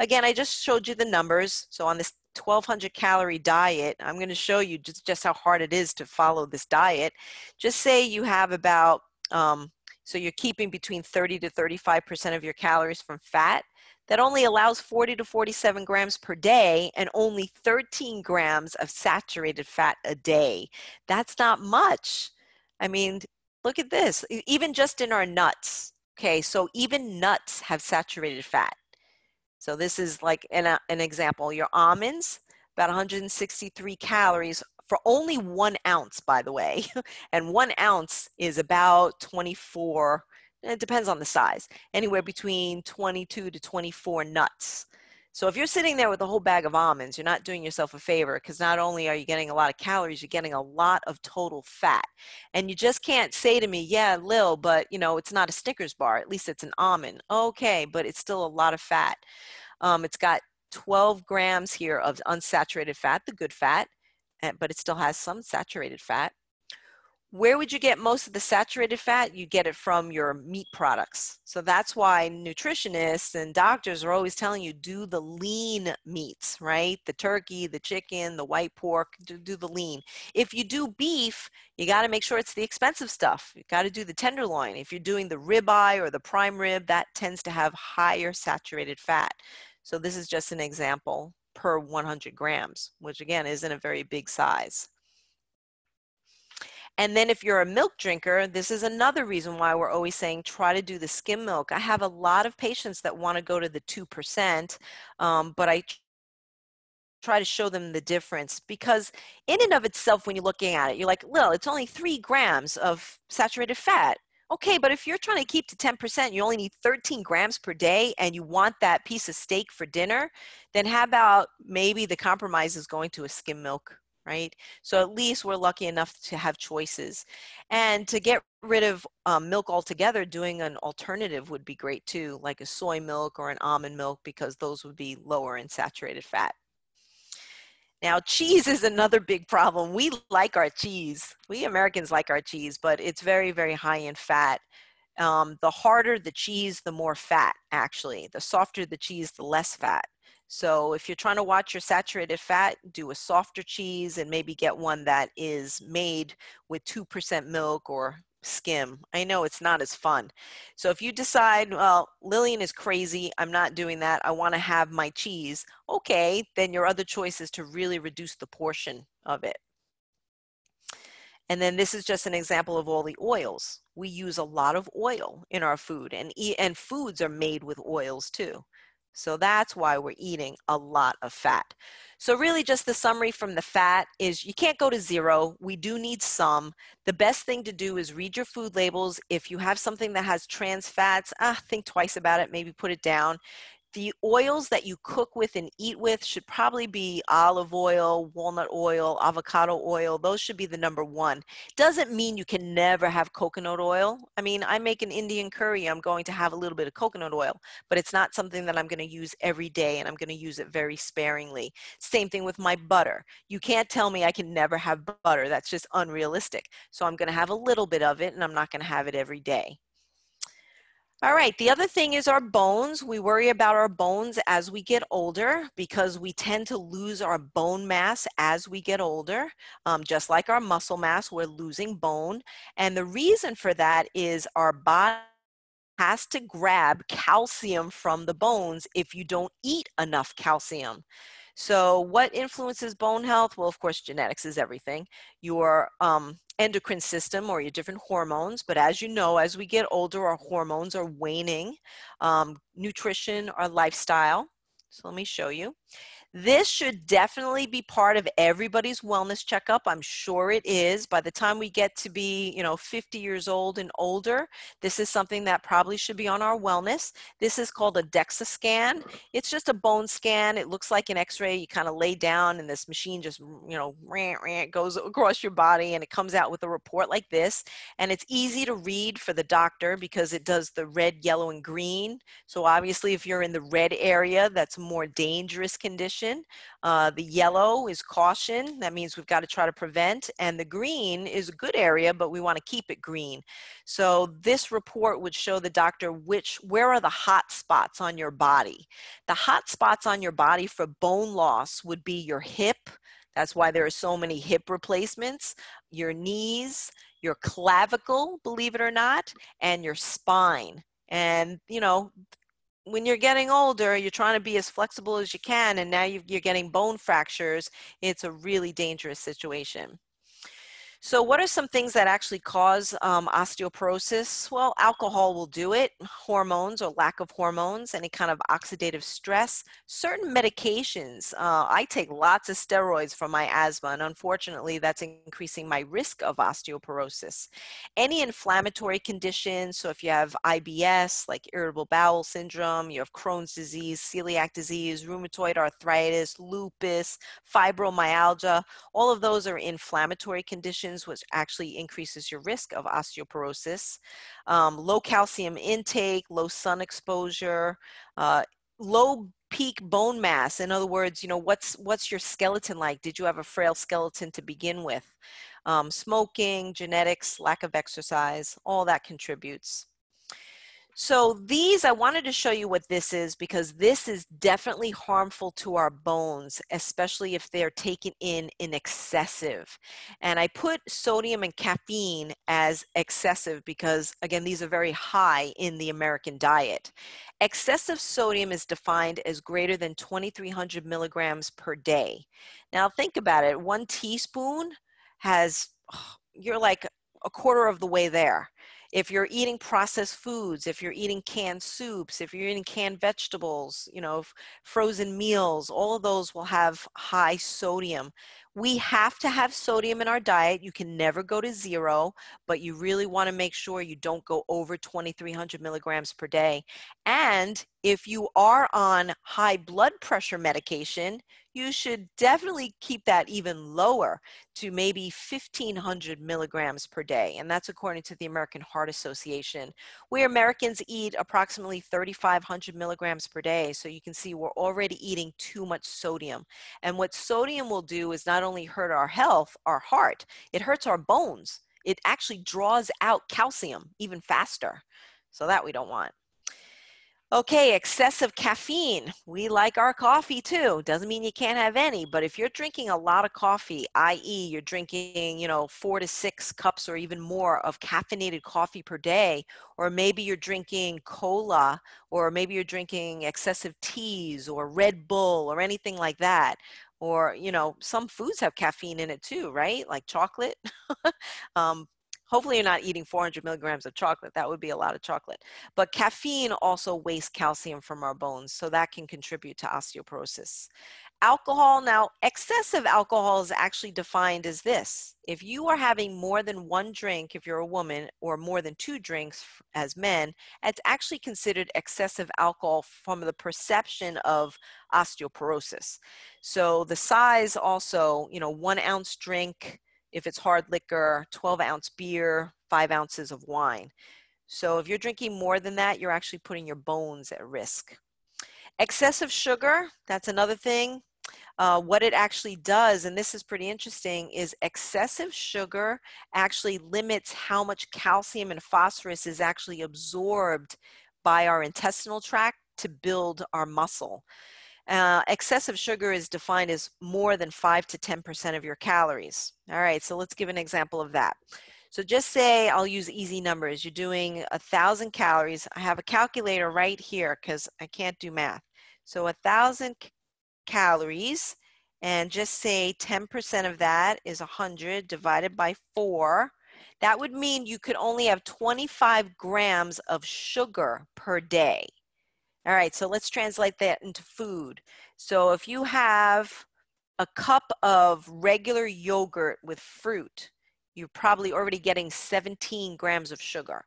Again, I just showed you the numbers. So on this 1,200 calorie diet, I'm going to show you just how hard it is to follow this diet. Just say you have about, so you're keeping between 30 to 35% of your calories from fat. That only allows 40 to 47 grams per day and only 13 grams of saturated fat a day. That's not much. I mean, look at this, even just in our nuts. Okay, so even nuts have saturated fat. So this is like an example. Your almonds, about 163 calories for only 1 ounce, by the way. And 1 ounce is about 24, it depends on the size, anywhere between 22 to 24 nuts. So if you're sitting there with a whole bag of almonds, you're not doing yourself a favor, because not only are you getting a lot of calories, you're getting a lot of total fat. And you just can't say to me, yeah, Lil, but it's not a Snickers bar. At least it's an almond. Okay, but it's still a lot of fat. It's got 12 grams here of unsaturated fat, the good fat, but it still has some saturated fat. Where would you get most of the saturated fat? You get it from your meat products. So that's why nutritionists and doctors are always telling you, do the lean meats, right? The turkey, the chicken, the white pork, do the lean. If you do beef, you got to make sure it's the expensive stuff. You got to do the tenderloin. If you're doing the ribeye or the prime rib, that tends to have higher saturated fat. So this is just an example. per 100 grams, which again isn't a very big size. And then if you're a milk drinker, this is another reason why we're always saying try to do the skim milk. I have a lot of patients that want to go to the 2%, but I try to show them the difference, because in and of itself, when you're looking at it, you're like, well, it's only 3 grams of saturated fat. Okay, but if you're trying to keep to 10%, you only need 13 grams per day, and you want that piece of steak for dinner, then how about maybe the compromise is going to a skim milk, right? So at least we're lucky enough to have choices. And to get rid of milk altogether, doing an alternative would be great too, like a soy milk or an almond milk, because those would be lower in saturated fat. Now, cheese is another big problem. We like our cheese. We Americans like our cheese, but it's very, very high in fat. The harder the cheese, the more fat, actually. The softer the cheese, the less fat. So if you're trying to watch your saturated fat, do a softer cheese and maybe get one that is made with 2% milk or skim. I know it's not as fun. So if you decide, well, Lillian is crazy, I'm not doing that, I want to have my cheese, okay, then your other choice is to really reduce the portion of it. And then this is just an example of all the oils. We use a lot of oil in our food, and foods are made with oils too. So that's why we're eating a lot of fat. So really just the summary from the fat is you can't go to zero. We do need some. The best thing to do is read your food labels. If you have something that has trans fats, think twice about it, maybe put it down. The oils that you cook with and eat with should probably be olive oil, walnut oil, avocado oil. Those should be the number one. Doesn't mean you can never have coconut oil. I mean, I make an Indian curry, I'm going to have a little bit of coconut oil, but it's not something that I'm going to use every day, and I'm going to use it very sparingly. Same thing with my butter. You can't tell me I can never have butter. That's just unrealistic. So I'm going to have a little bit of it, and I'm not going to have it every day. All right, the other thing is our bones. We worry about our bones as we get older because we tend to lose our bone mass as we get older. Just like our muscle mass, we're losing bone. And the reason for that is our body has to grab calcium from the bones if you don't eat enough calcium. So what influences bone health? Well, of course, genetics is everything. Your endocrine system or your different hormones. But as you know, as we get older, our hormones are waning. Nutrition, our lifestyle. So let me show you. This should definitely be part of everybody's wellness checkup. I'm sure it is. By the time we get to be, 50 years old and older, this is something that probably should be on our wellness. This is called a DEXA scan. It's just a bone scan. It looks like an x-ray. You kind of lay down and this machine just, goes across your body and it comes out with a report like this. And it's easy to read for the doctor because it does the red, yellow, and green. So obviously if you're in the red area, that's a more dangerous condition. The yellow is caution. That means we've got to try to prevent. And the green is a good area, but we want to keep it green. So this report would show the doctor where are the hot spots on your body. The hot spots on your body for bone loss would be your hip. That's why there are so many hip replacements, your knees, your clavicle, believe it or not, and your spine. And, when you're getting older, you're trying to be as flexible as you can, and now you're getting bone fractures. It's a really dangerous situation. So what are some things that actually cause osteoporosis? Well, alcohol will do it, hormones or lack of hormones, any kind of oxidative stress, certain medications. I take lots of steroids for my asthma, and unfortunately, that's increasing my risk of osteoporosis. Any inflammatory conditions, so if you have IBS, like irritable bowel syndrome, you have Crohn's disease, celiac disease, rheumatoid arthritis, lupus, fibromyalgia, all of those are inflammatory conditions, which actually increases your risk of osteoporosis. Low calcium intake, low sun exposure, low peak bone mass. In other words, what's your skeleton like? Did you have a frail skeleton to begin with? Smoking, genetics, lack of exercise, all that contributes. So these, I wanted to show you what this is because this is definitely harmful to our bones, especially if they're taken in excessive. And I put sodium and caffeine as excessive because, again, these are very high in the American diet. Excessive sodium is defined as greater than 2,300 milligrams per day. Now think about it. 1 teaspoon has, you're like a quarter of the way there. If you're eating processed foods, if you're eating canned soups, if you're eating canned vegetables, frozen meals, all of those will have high sodium. We have to have sodium in our diet. You can never go to zero, but you really want to make sure you don't go over 2,300 milligrams per day. And if you are on high blood pressure medication, you should definitely keep that even lower to maybe 1,500 milligrams per day. And that's according to the American Heart Association. We Americans eat approximately 3,500 milligrams per day. So you can see we're already eating too much sodium. And what sodium will do is not only hurt our health, our heart, it hurts our bones. It actually draws out calcium even faster. So that we don't want. Okay, excessive caffeine. We like our coffee too. Doesn't mean you can't have any, but if you're drinking a lot of coffee, i.e. you're drinking, 4 to 6 cups or even more of caffeinated coffee per day, or maybe you're drinking cola, or maybe you're drinking excessive teas or Red Bull or anything like that, or, some foods have caffeine in it too, right? Like chocolate. um, Hopefully you're not eating 400 milligrams of chocolate. That would be a lot of chocolate. But caffeine also wastes calcium from our bones, so that can contribute to osteoporosis. Alcohol, now excessive alcohol is actually defined as this. If you are having more than 1 drink, if you're a woman, or more than 2 drinks as men, it's actually considered excessive alcohol from the perception of osteoporosis. So the size also, 1 ounce drink, if it's hard liquor, 12-ounce beer, 5 ounces of wine. So if you're drinking more than that, you're actually putting your bones at risk. Excessive sugar, that's another thing. What it actually does, and this is pretty interesting, is excessive sugar actually limits how much calcium and phosphorus is actually absorbed by our intestinal tract to build our muscle. Excessive sugar is defined as more than 5 to 10% of your calories. All right, so let's give an example of that. So just say, I'll use easy numbers. You're doing 1,000 calories. I have a calculator right here because I can't do math. So 1,000 calories, and just say 10% of that is 100 divided by 4. That would mean you could only have 25 grams of sugar per day. All right, so let's translate that into food. So if you have a cup of regular yogurt with fruit, you're probably already getting 17 grams of sugar.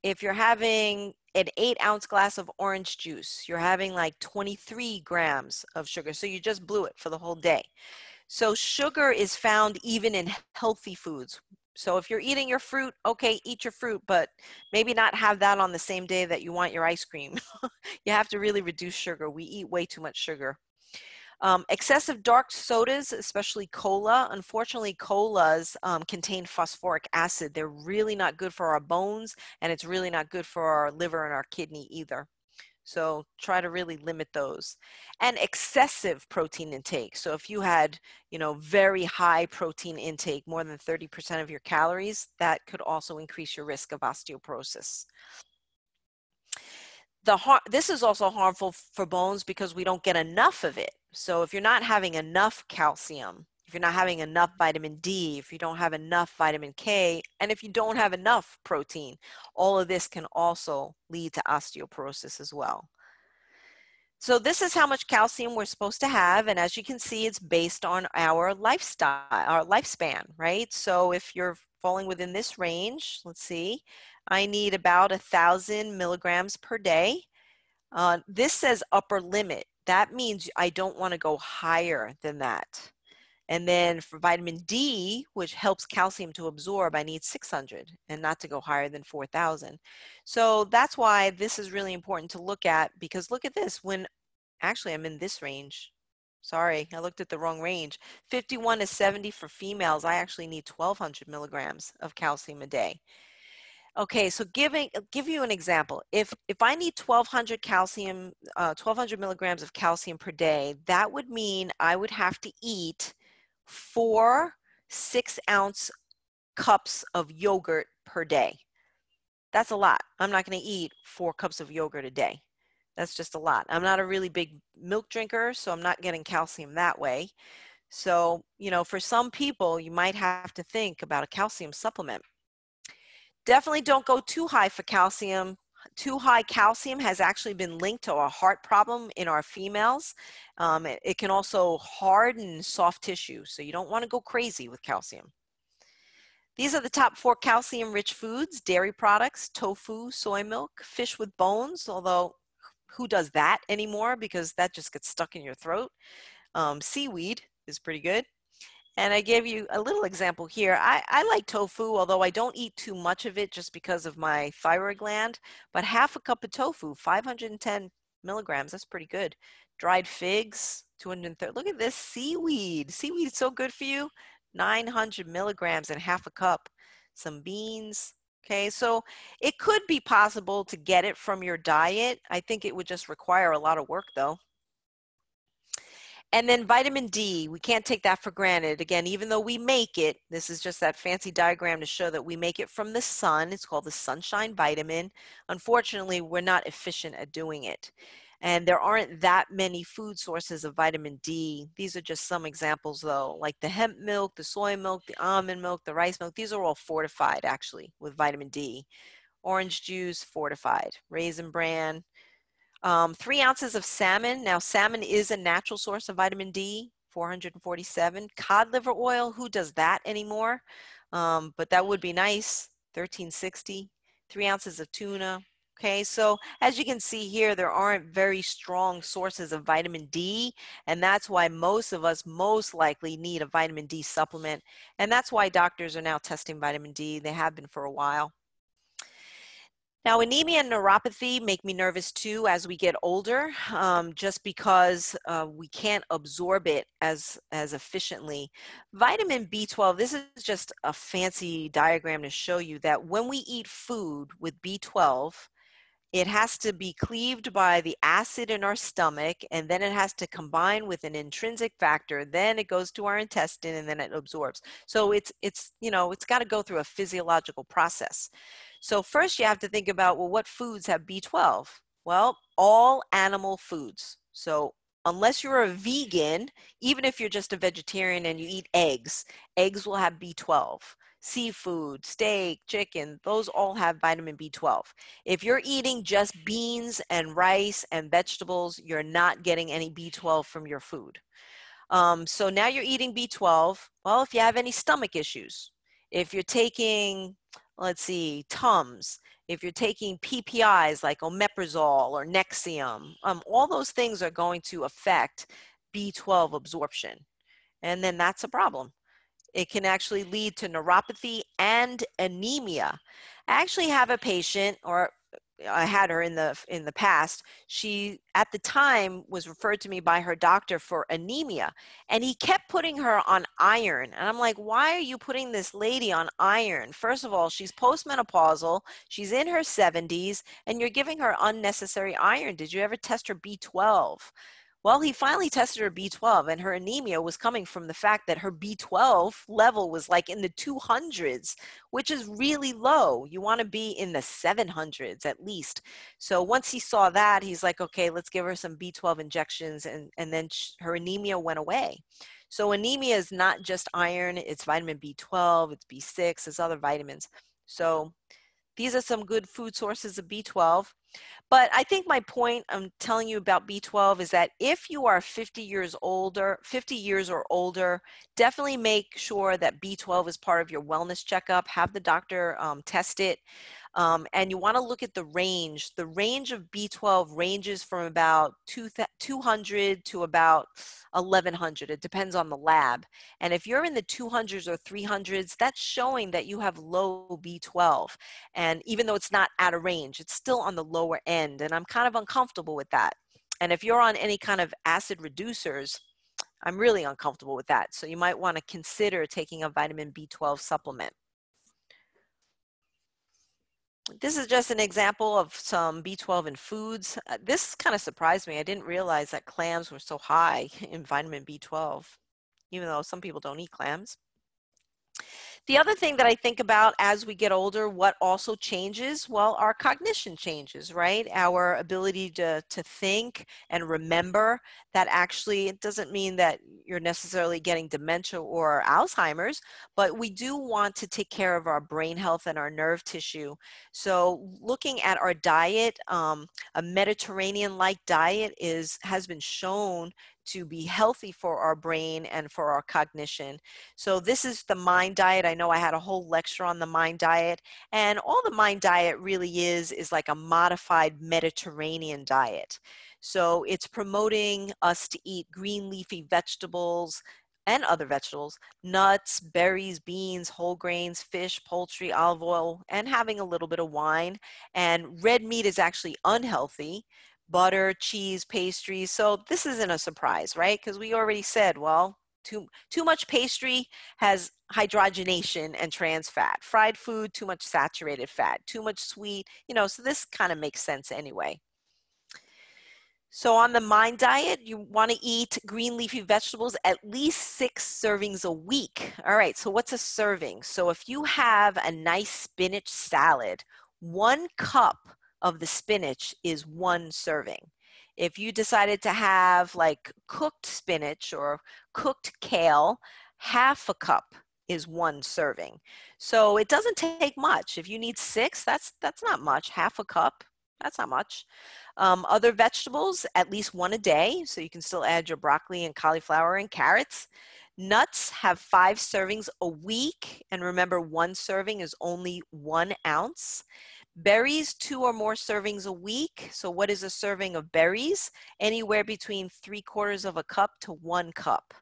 If you're having an 8-ounce glass of orange juice, you're having like 23 grams of sugar. So you just blew it for the whole day. So sugar is found even in healthy foods. So if you're eating your fruit, okay, eat your fruit, but maybe not have that on the same day that you want your ice cream. You have to really reduce sugar. We eat way too much sugar. Excessive dark sodas, especially cola. Unfortunately, colas contain phosphoric acid. They're really not good for our bones, and it's really not good for our liver and our kidney either. So try to really limit those. And excessive protein intake. So if you had, very high protein intake, more than 30% of your calories, that could also increase your risk of osteoporosis. This is also harmful for bones because we don't get enough of it. So if you're not having enough calcium, if you're not having enough vitamin D, if you don't have enough vitamin K, and if you don't have enough protein, all of this can also lead to osteoporosis as well. So this is how much calcium we're supposed to have. And as you can see, it's based on our lifestyle, our lifespan, right? So if you're falling within this range, let's see, I need about 1,000 milligrams per day. This says upper limit. That means I don't want to go higher than that. And then for vitamin D, which helps calcium to absorb, I need 600 and not to go higher than 4,000. So that's why this is really important to look at, because look at this. Actually, I'm in this range. Sorry, I looked at the wrong range. 51 to 70 for females, I actually need 1,200 milligrams of calcium a day. Okay, so give you an example. If I need 1,200 calcium, 1,200 milligrams of calcium per day, that would mean I would have to eat 4 6-ounce cups of yogurt per day. That's a lot. I'm not going to eat 4 cups of yogurt a day. That's just a lot. I'm not a really big milk drinker, so I'm not getting calcium that way. So, you know, for some people, you might have to think about a calcium supplement. Definitely don't go too high for calcium. Too high calcium has actually been linked to a heart problem in our females. It can also harden soft tissue, so you don't want to go crazy with calcium. These are the top 4 calcium-rich foods: dairy products, tofu, soy milk, fish with bones, although who does that anymore because that just gets stuck in your throat. Seaweed is pretty good. And I gave you a little example here. I like tofu, although I don't eat too much of it just because of my thyroid gland. But half a cup of tofu, 510 milligrams, that's pretty good. Dried figs, 230. Look at this seaweed. Seaweed is so good for you. 900 milligrams in half a cup. Some beans. Okay, so it could be possible to get it from your diet. I think it would just require a lot of work, though. And then vitamin D, we can't take that for granted. Again, even though we make it, this is just that fancy diagram to show that we make it from the sun. It's called the sunshine vitamin. Unfortunately, we're not efficient at doing it. And there aren't that many food sources of vitamin D. These are just some examples, though, like the hemp milk, the soy milk, the almond milk, the rice milk. These are all fortified, actually, with vitamin D. Orange juice, fortified. Raisin bran, 3 ounces of salmon. Now, salmon is a natural source of vitamin D, 447. Cod liver oil, who does that anymore? But that would be nice, 1360. 3 ounces of tuna. Okay, so as you can see here, there aren't very strong sources of vitamin D, and that's why most of us most likely need a vitamin D supplement, and that's why doctors are now testing vitamin D. They have been for a while. Now, anemia and neuropathy make me nervous too as we get older, just because we can't absorb it as efficiently. Vitamin B12, this is just a fancy diagram to show you that when we eat food with B12, it has to be cleaved by the acid in our stomach, and then it has to combine with an intrinsic factor. Then it goes to our intestine, and then it absorbs. So it's got to go through a physiological process. So first you have to think about, well, what foods have B12? Well, all animal foods. So unless you're a vegan, even if you're just a vegetarian and you eat eggs, eggs will have B12. Seafood, steak, chicken, those all have vitamin B12. If you're eating just beans and rice and vegetables, you're not getting any B12 from your food. So now you're eating B12. Well, if you have any stomach issues, if you're taking, let's see, Tums, if you're taking PPIs like omeprazole or Nexium, all those things are going to affect B12 absorption. And then that's a problem. It can actually lead to neuropathy and anemia. I actually have a patient, or I had her in the past. She at the time was referred to me by her doctor for anemia, and he kept putting her on iron. And I'm like, why are you putting this lady on iron? First of all, she's postmenopausal, she's in her 70s, and you're giving her unnecessary iron. Did you ever test her B12? Well, he finally tested her B12, and her anemia was coming from the fact that her B12 level was like in the 200s, which is really low. You want to be in the 700s at least. So once he saw that, he's like, okay, let's give her some B12 injections, and then her anemia went away. So anemia is not just iron, it's vitamin B12, it's B6, it's other vitamins. So these are some good food sources of B12. But I think my point I'm telling you about B12 is that if you are 50 years or older, definitely make sure that B12 is part of your wellness checkup. Have the doctor test it. And you want to look at the range. The range of B12 ranges from about 200 to about 1100. It depends on the lab. And if you're in the 200s or 300s, that's showing that you have low B12. And even though it's not out of range, it's still on the lower end. And I'm kind of uncomfortable with that. And if you're on any kind of acid reducers, I'm really uncomfortable with that. So you might want to consider taking a vitamin B12 supplement. This is just an example of some B12 in foods. This kind of surprised me. I didn't realize that clams were so high in vitamin B12, even though some people don't eat clams. The other thing that I think about as we get older, what also changes? Well, our cognition changes, right? Our ability to think and remember. That actually, it doesn't mean that you're necessarily getting dementia or Alzheimer's, but we do want to take care of our brain health and our nerve tissue. So looking at our diet, a Mediterranean-like diet has been shown to be healthy for our brain and for our cognition. So this is the Mind Diet. I know I had a whole lecture on the Mind Diet, and all the Mind Diet really is like a modified Mediterranean diet. So it's promoting us to eat green leafy vegetables and other vegetables, nuts, berries, beans, whole grains, fish, poultry, olive oil, and having a little bit of wine. And red meat is actually unhealthy. Butter, cheese, pastries. So this isn't a surprise, right? Because we already said, well, too much pastry has hydrogenation and trans fat. Fried food, too much saturated fat. Too much sweet, so this kind of makes sense anyway. So on the Mind Diet, you want to eat green leafy vegetables at least 6 servings a week. All right, so what's a serving? So if you have a nice spinach salad, 1 cup of the spinach is 1 serving. If you decided to have like cooked spinach or cooked kale, half a cup is 1 serving. So it doesn't take much. If you need 6, that's not much. Half a cup, that's not much. Other vegetables, at least 1 a day. So you can still add your broccoli and cauliflower and carrots. Nuts have 5 servings a week. And remember, 1 serving is only 1 ounce. Berries, 2 or more servings a week. So what is a serving of berries? Anywhere between 3/4 of a cup to 1 cup.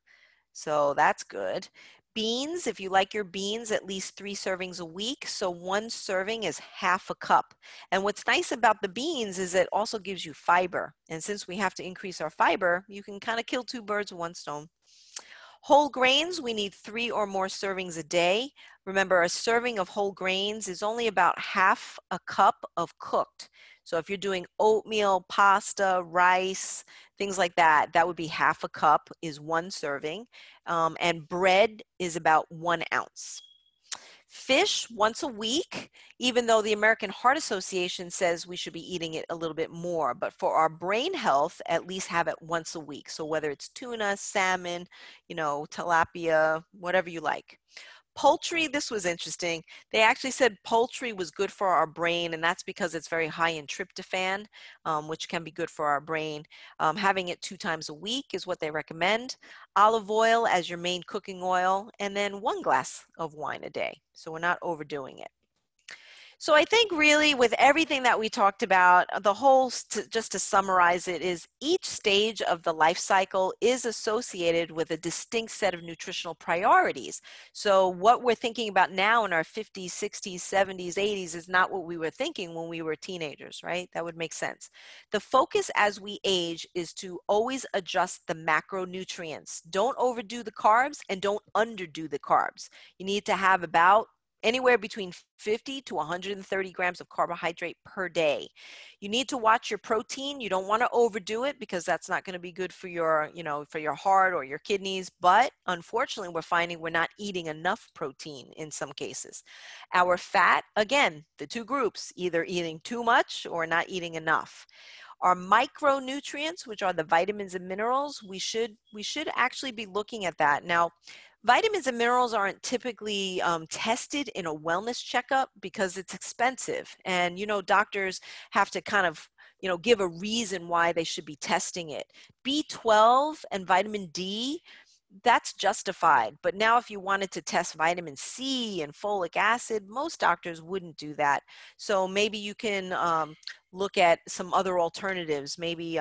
So that's good. Beans, if you like your beans, at least 3 servings a week. So 1 serving is half a cup. And what's nice about the beans is it also gives you fiber. And since we have to increase our fiber, you can kind of kill 2 birds with 1 stone. Whole grains, we need 3 or more servings a day. Remember, a serving of whole grains is only about half a cup of cooked. So if you're doing oatmeal, pasta, rice, things like that, that would be half a cup is 1 serving. And bread is about 1 ounce. Fish once a week, even though the American Heart Association says we should be eating it a little bit more. But for our brain health, at least have it once a week. So whether it's tuna, salmon, tilapia, whatever you like. Poultry, this was interesting. They actually said poultry was good for our brain, and that's because it's very high in tryptophan, which can be good for our brain. Having it 2 times a week is what they recommend. Olive oil as your main cooking oil, and then 1 glass of wine a day. So we're not overdoing it. So I think really with everything that we talked about, the whole, just to summarize it, is each stage of the life cycle is associated with a distinct set of nutritional priorities. So what we're thinking about now in our 50s, 60s, 70s, 80s is not what we were thinking when we were teenagers, right? That would make sense. The focus as we age is to always adjust the macronutrients. Don't overdo the carbs and don't underdo the carbs. You need to have about anywhere between 50 to 130 grams of carbohydrate per day. You need to watch your protein. You don't want to overdo it because that's not going to be good for your, for your heart or your kidneys. But unfortunately, we're finding we're not eating enough protein in some cases. Our fat, again, the 2 groups, either eating too much or not eating enough. Our micronutrients, which are the vitamins and minerals, we should actually be looking at that. Now, vitamins and minerals aren't typically tested in a wellness checkup because it's expensive. And, doctors have to kind of, give a reason why they should be testing it. B12 and vitamin D, that's justified. But now if you wanted to test vitamin C and folic acid, most doctors wouldn't do that. So maybe you can look at some other alternatives. Maybe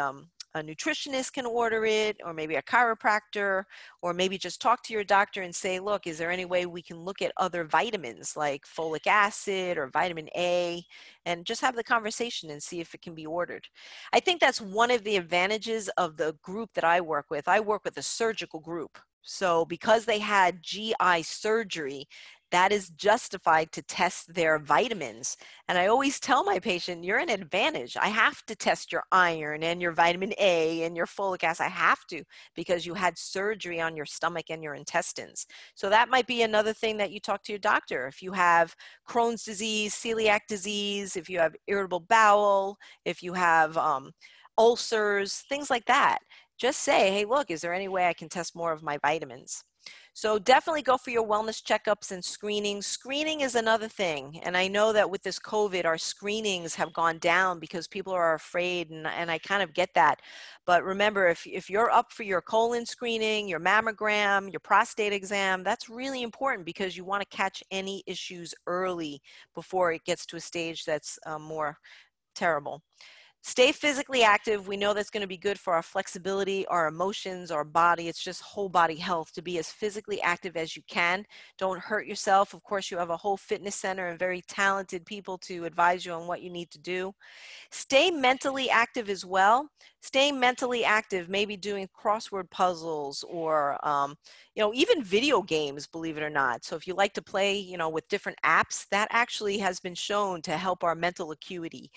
a nutritionist can order it, or maybe a chiropractor, or maybe just talk to your doctor and say, look, is there any way we can look at other vitamins like folic acid or vitamin A, and just have the conversation and see if it can be ordered. I think that's one of the advantages of the group that I work with. I work with a surgical group. So because they had GI surgery, that is justified to test their vitamins. And I always tell my patient, you're an advantage. I have to test your iron and your vitamin A and your folic acid. I have to, because you had surgery on your stomach and your intestines. So that might be another thing that you talk to your doctor. If you have Crohn's disease, celiac disease, if you have irritable bowel, if you have ulcers, things like that, just say, hey, look, is there any way I can test more of my vitamins? So definitely go for your wellness checkups and screenings. Screening is another thing. And I know that with this COVID, our screenings have gone down because people are afraid, and I kind of get that. But remember, if you're up for your colon screening, your mammogram, your prostate exam, that's really important because you want to catch any issues early before it gets to a stage that's more terrible. Stay physically active. We know that's going to be good for our flexibility, our emotions, our body. It's just whole body health to be as physically active as you can. Don't hurt yourself. Of course, you have a whole fitness center and very talented people to advise you on what you need to do. Stay mentally active as well. Staying mentally active, maybe doing crossword puzzles or, even video games, believe it or not. So if you like to play, with different apps, that actually has been shown to help our mental acuity.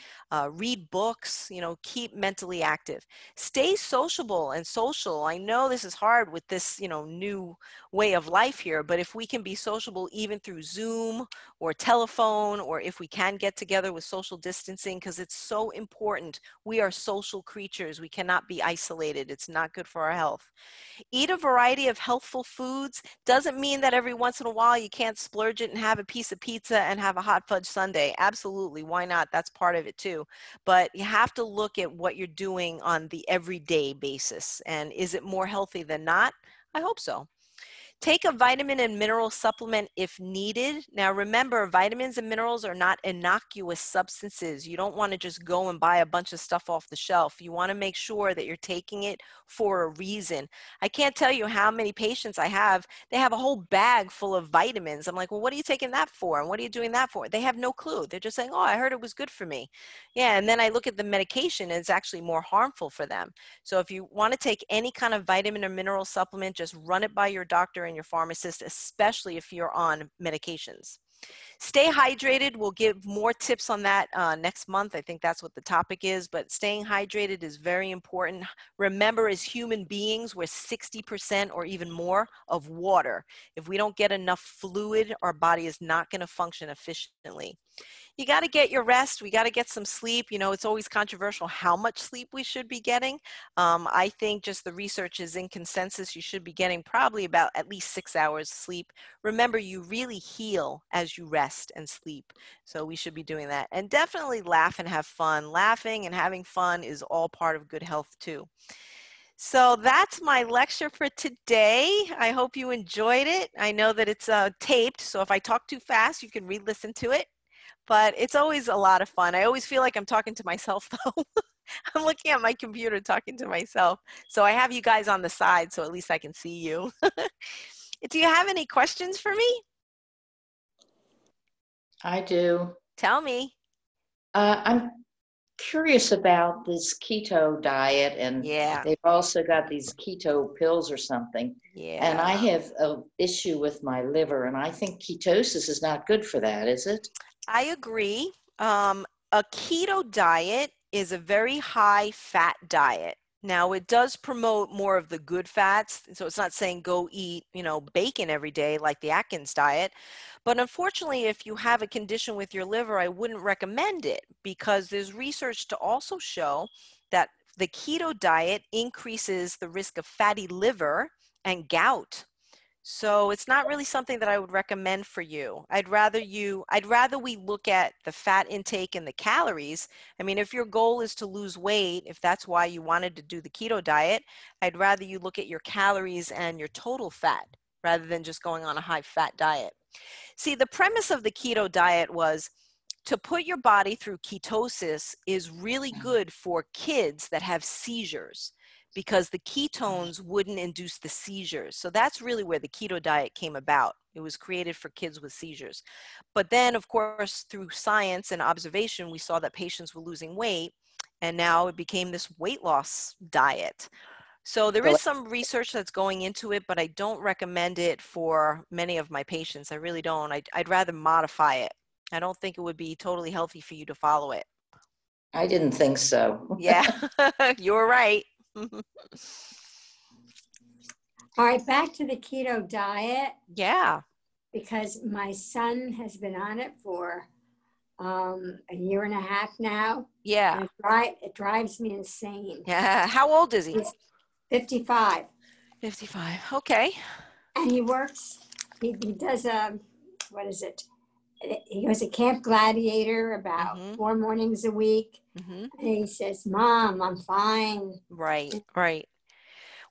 Read books, keep mentally active. Stay sociable and social. I know this is hard with this, new way of life here, but if we can be sociable even through Zoom or telephone, or if we can get together with social distancing, because it's so important. We are social creatures. We cannot be isolated. It's not good for our health. Eat a variety of healthful foods. Doesn't mean that every once in a while you can't splurge it and have a piece of pizza and have a hot fudge sundae. Absolutely. Why not? That's part of it too. But you have to look at what you're doing on the everyday basis. And is it more healthy than not? I hope so. Take a vitamin and mineral supplement if needed. Now remember, vitamins and minerals are not innocuous substances. You don't want to just go and buy a bunch of stuff off the shelf. You want to make sure that you're taking it for a reason. I can't tell you how many patients I have. They have a whole bag full of vitamins. I'm like, well, what are you taking that for? And what are you doing that for? They have no clue. They're just saying, oh, I heard it was good for me. Yeah, and then I look at the medication and it's actually more harmful for them. So if you want to take any kind of vitamin or mineral supplement, just run it by your doctor and your pharmacist, especially if you're on medications. Stay hydrated. We'll give more tips on that next month. I think that's what the topic is, but staying hydrated is very important. Remember, as human beings, we're 60% or even more of water. If we don't get enough fluid, our body is not going to function efficiently. You got to get your rest. We got to get some sleep. It's always controversial how much sleep we should be getting. I think just the research is in consensus. You should be getting probably about at least 6 hours sleep. Remember, you really heal as you rest and sleep. So we should be doing that. And definitely laugh and have fun. Laughing and having fun is all part of good health too. So that's my lecture for today. I hope you enjoyed it. I know that it's taped, so if I talk too fast, you can re-listen to it. But it's always a lot of fun. I always feel like I'm talking to myself though. I'm looking at my computer talking to myself. So I have you guys on the side so at least I can see you. Do you have any questions for me? I do. Tell me. I'm curious about this keto diet, and Yeah. they've also got these keto pills or something. And I Yeah. have an issue with my liver, and I think ketosis is not good for that, is it? I agree. A keto diet is a very high fat diet. Now, it does promote more of the good fats. So it's not saying go eat, bacon every day like the Atkins diet. But unfortunately, if you have a condition with your liver, I wouldn't recommend it because there's research to also show that the keto diet increases the risk of fatty liver and gout. So it's not really something that I would recommend for you. I'd rather we look at the fat intake and the calories. I mean, if your goal is to lose weight, if that's why you wanted to do the keto diet, I'd rather you look at your calories and your total fat rather than just going on a high fat diet. See, the premise of the keto diet was to put your body through ketosis is really good for kids that have seizures because the ketones wouldn't induce the seizures. So that's really where the keto diet came about. It was created for kids with seizures. But then, of course, through science and observation, we saw that patients were losing weight, and now it became this weight loss diet. So there So is some research that's going into it, but I don't recommend it for many of my patients. I really don't. I'd rather modify it. I don't think it would be totally healthy for you to follow it. I didn't think so. Yeah, you're right. All right, back to the keto diet, Yeah. because my son has been on it for a year and a half now. Yeah. And it drives me insane. Yeah. How old is he? He's 55. 55. Okay. And he works, he does what is it? He goes to Camp Gladiator about 4 mornings a week. And he says, Mom, I'm fine. Right, right.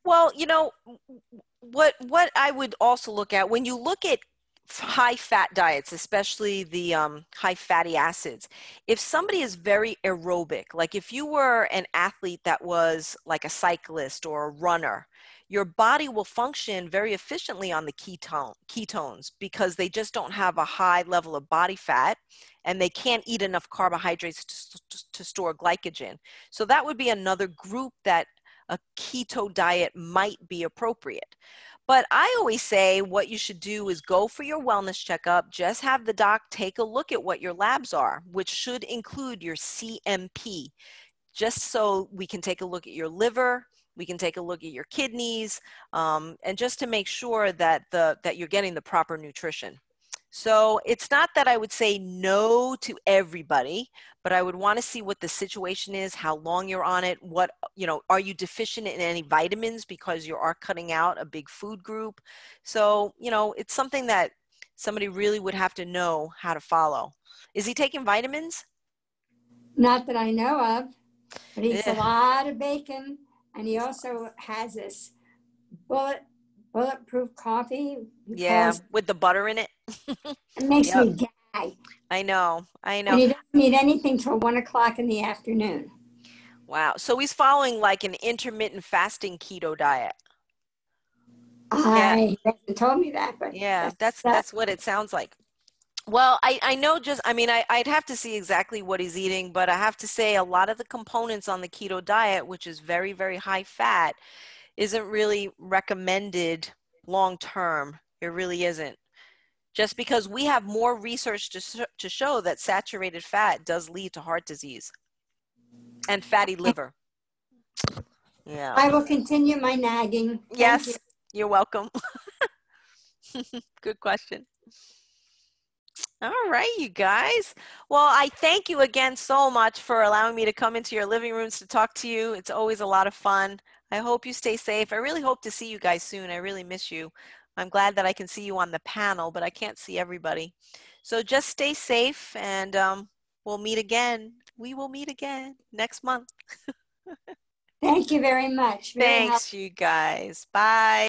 Well, you know, what I would also look at when you look at high fat diets, especially the high fatty acids, if somebody is very aerobic, like if you were an athlete that was like a cyclist or a runner, your body will function very efficiently on the ketones because they just don't have a high level of body fat and they can't eat enough carbohydrates to store glycogen. So that would be another group that a keto diet might be appropriate. But I always say what you should do is go for your wellness checkup. Just have the doc take a look at what your labs are, which should include your CMP, just so we can take a look at your liver, we can take a look at your kidneys, and just to make sure that that you're getting the proper nutrition. So it's not that I would say no to everybody, but I would want to see what the situation is, how long you're on it, what, you know, are you deficient in any vitamins because you are cutting out a big food group? So, you know, it's something that somebody really would have to know how to follow. Is he taking vitamins? Not that I know of, but he eats a Eh, lot of bacon. And he also has this bulletproof coffee. He yeah, calls with the butter in it. it makes Yep, me gag. I know, I know. And he doesn't eat anything till 1 o'clock in the afternoon. Wow. So he's following like an intermittent fasting keto diet. Yeah, He hasn't told me that, but yeah, that's that's what it sounds like. Well, I know just, I mean, I'd have to see exactly what he's eating, but I have to say a lot of the components on the keto diet, which is very, very high fat, isn't really recommended long term. It really isn't. Just because we have more research to show that saturated fat does lead to heart disease and fatty liver. Yeah. I will continue my nagging. Thank you. Yes, you're welcome. Good question. All right, you guys. Well, I thank you again so much for allowing me to come into your living rooms to talk to you. It's always a lot of fun. I hope you stay safe. I really hope to see you guys soon. I really miss you. I'm glad that I can see you on the panel, but I can't see everybody. So just stay safe and we'll meet again. We will meet again next month. Thank you very much. Very helpful. Thanks, you guys. Bye.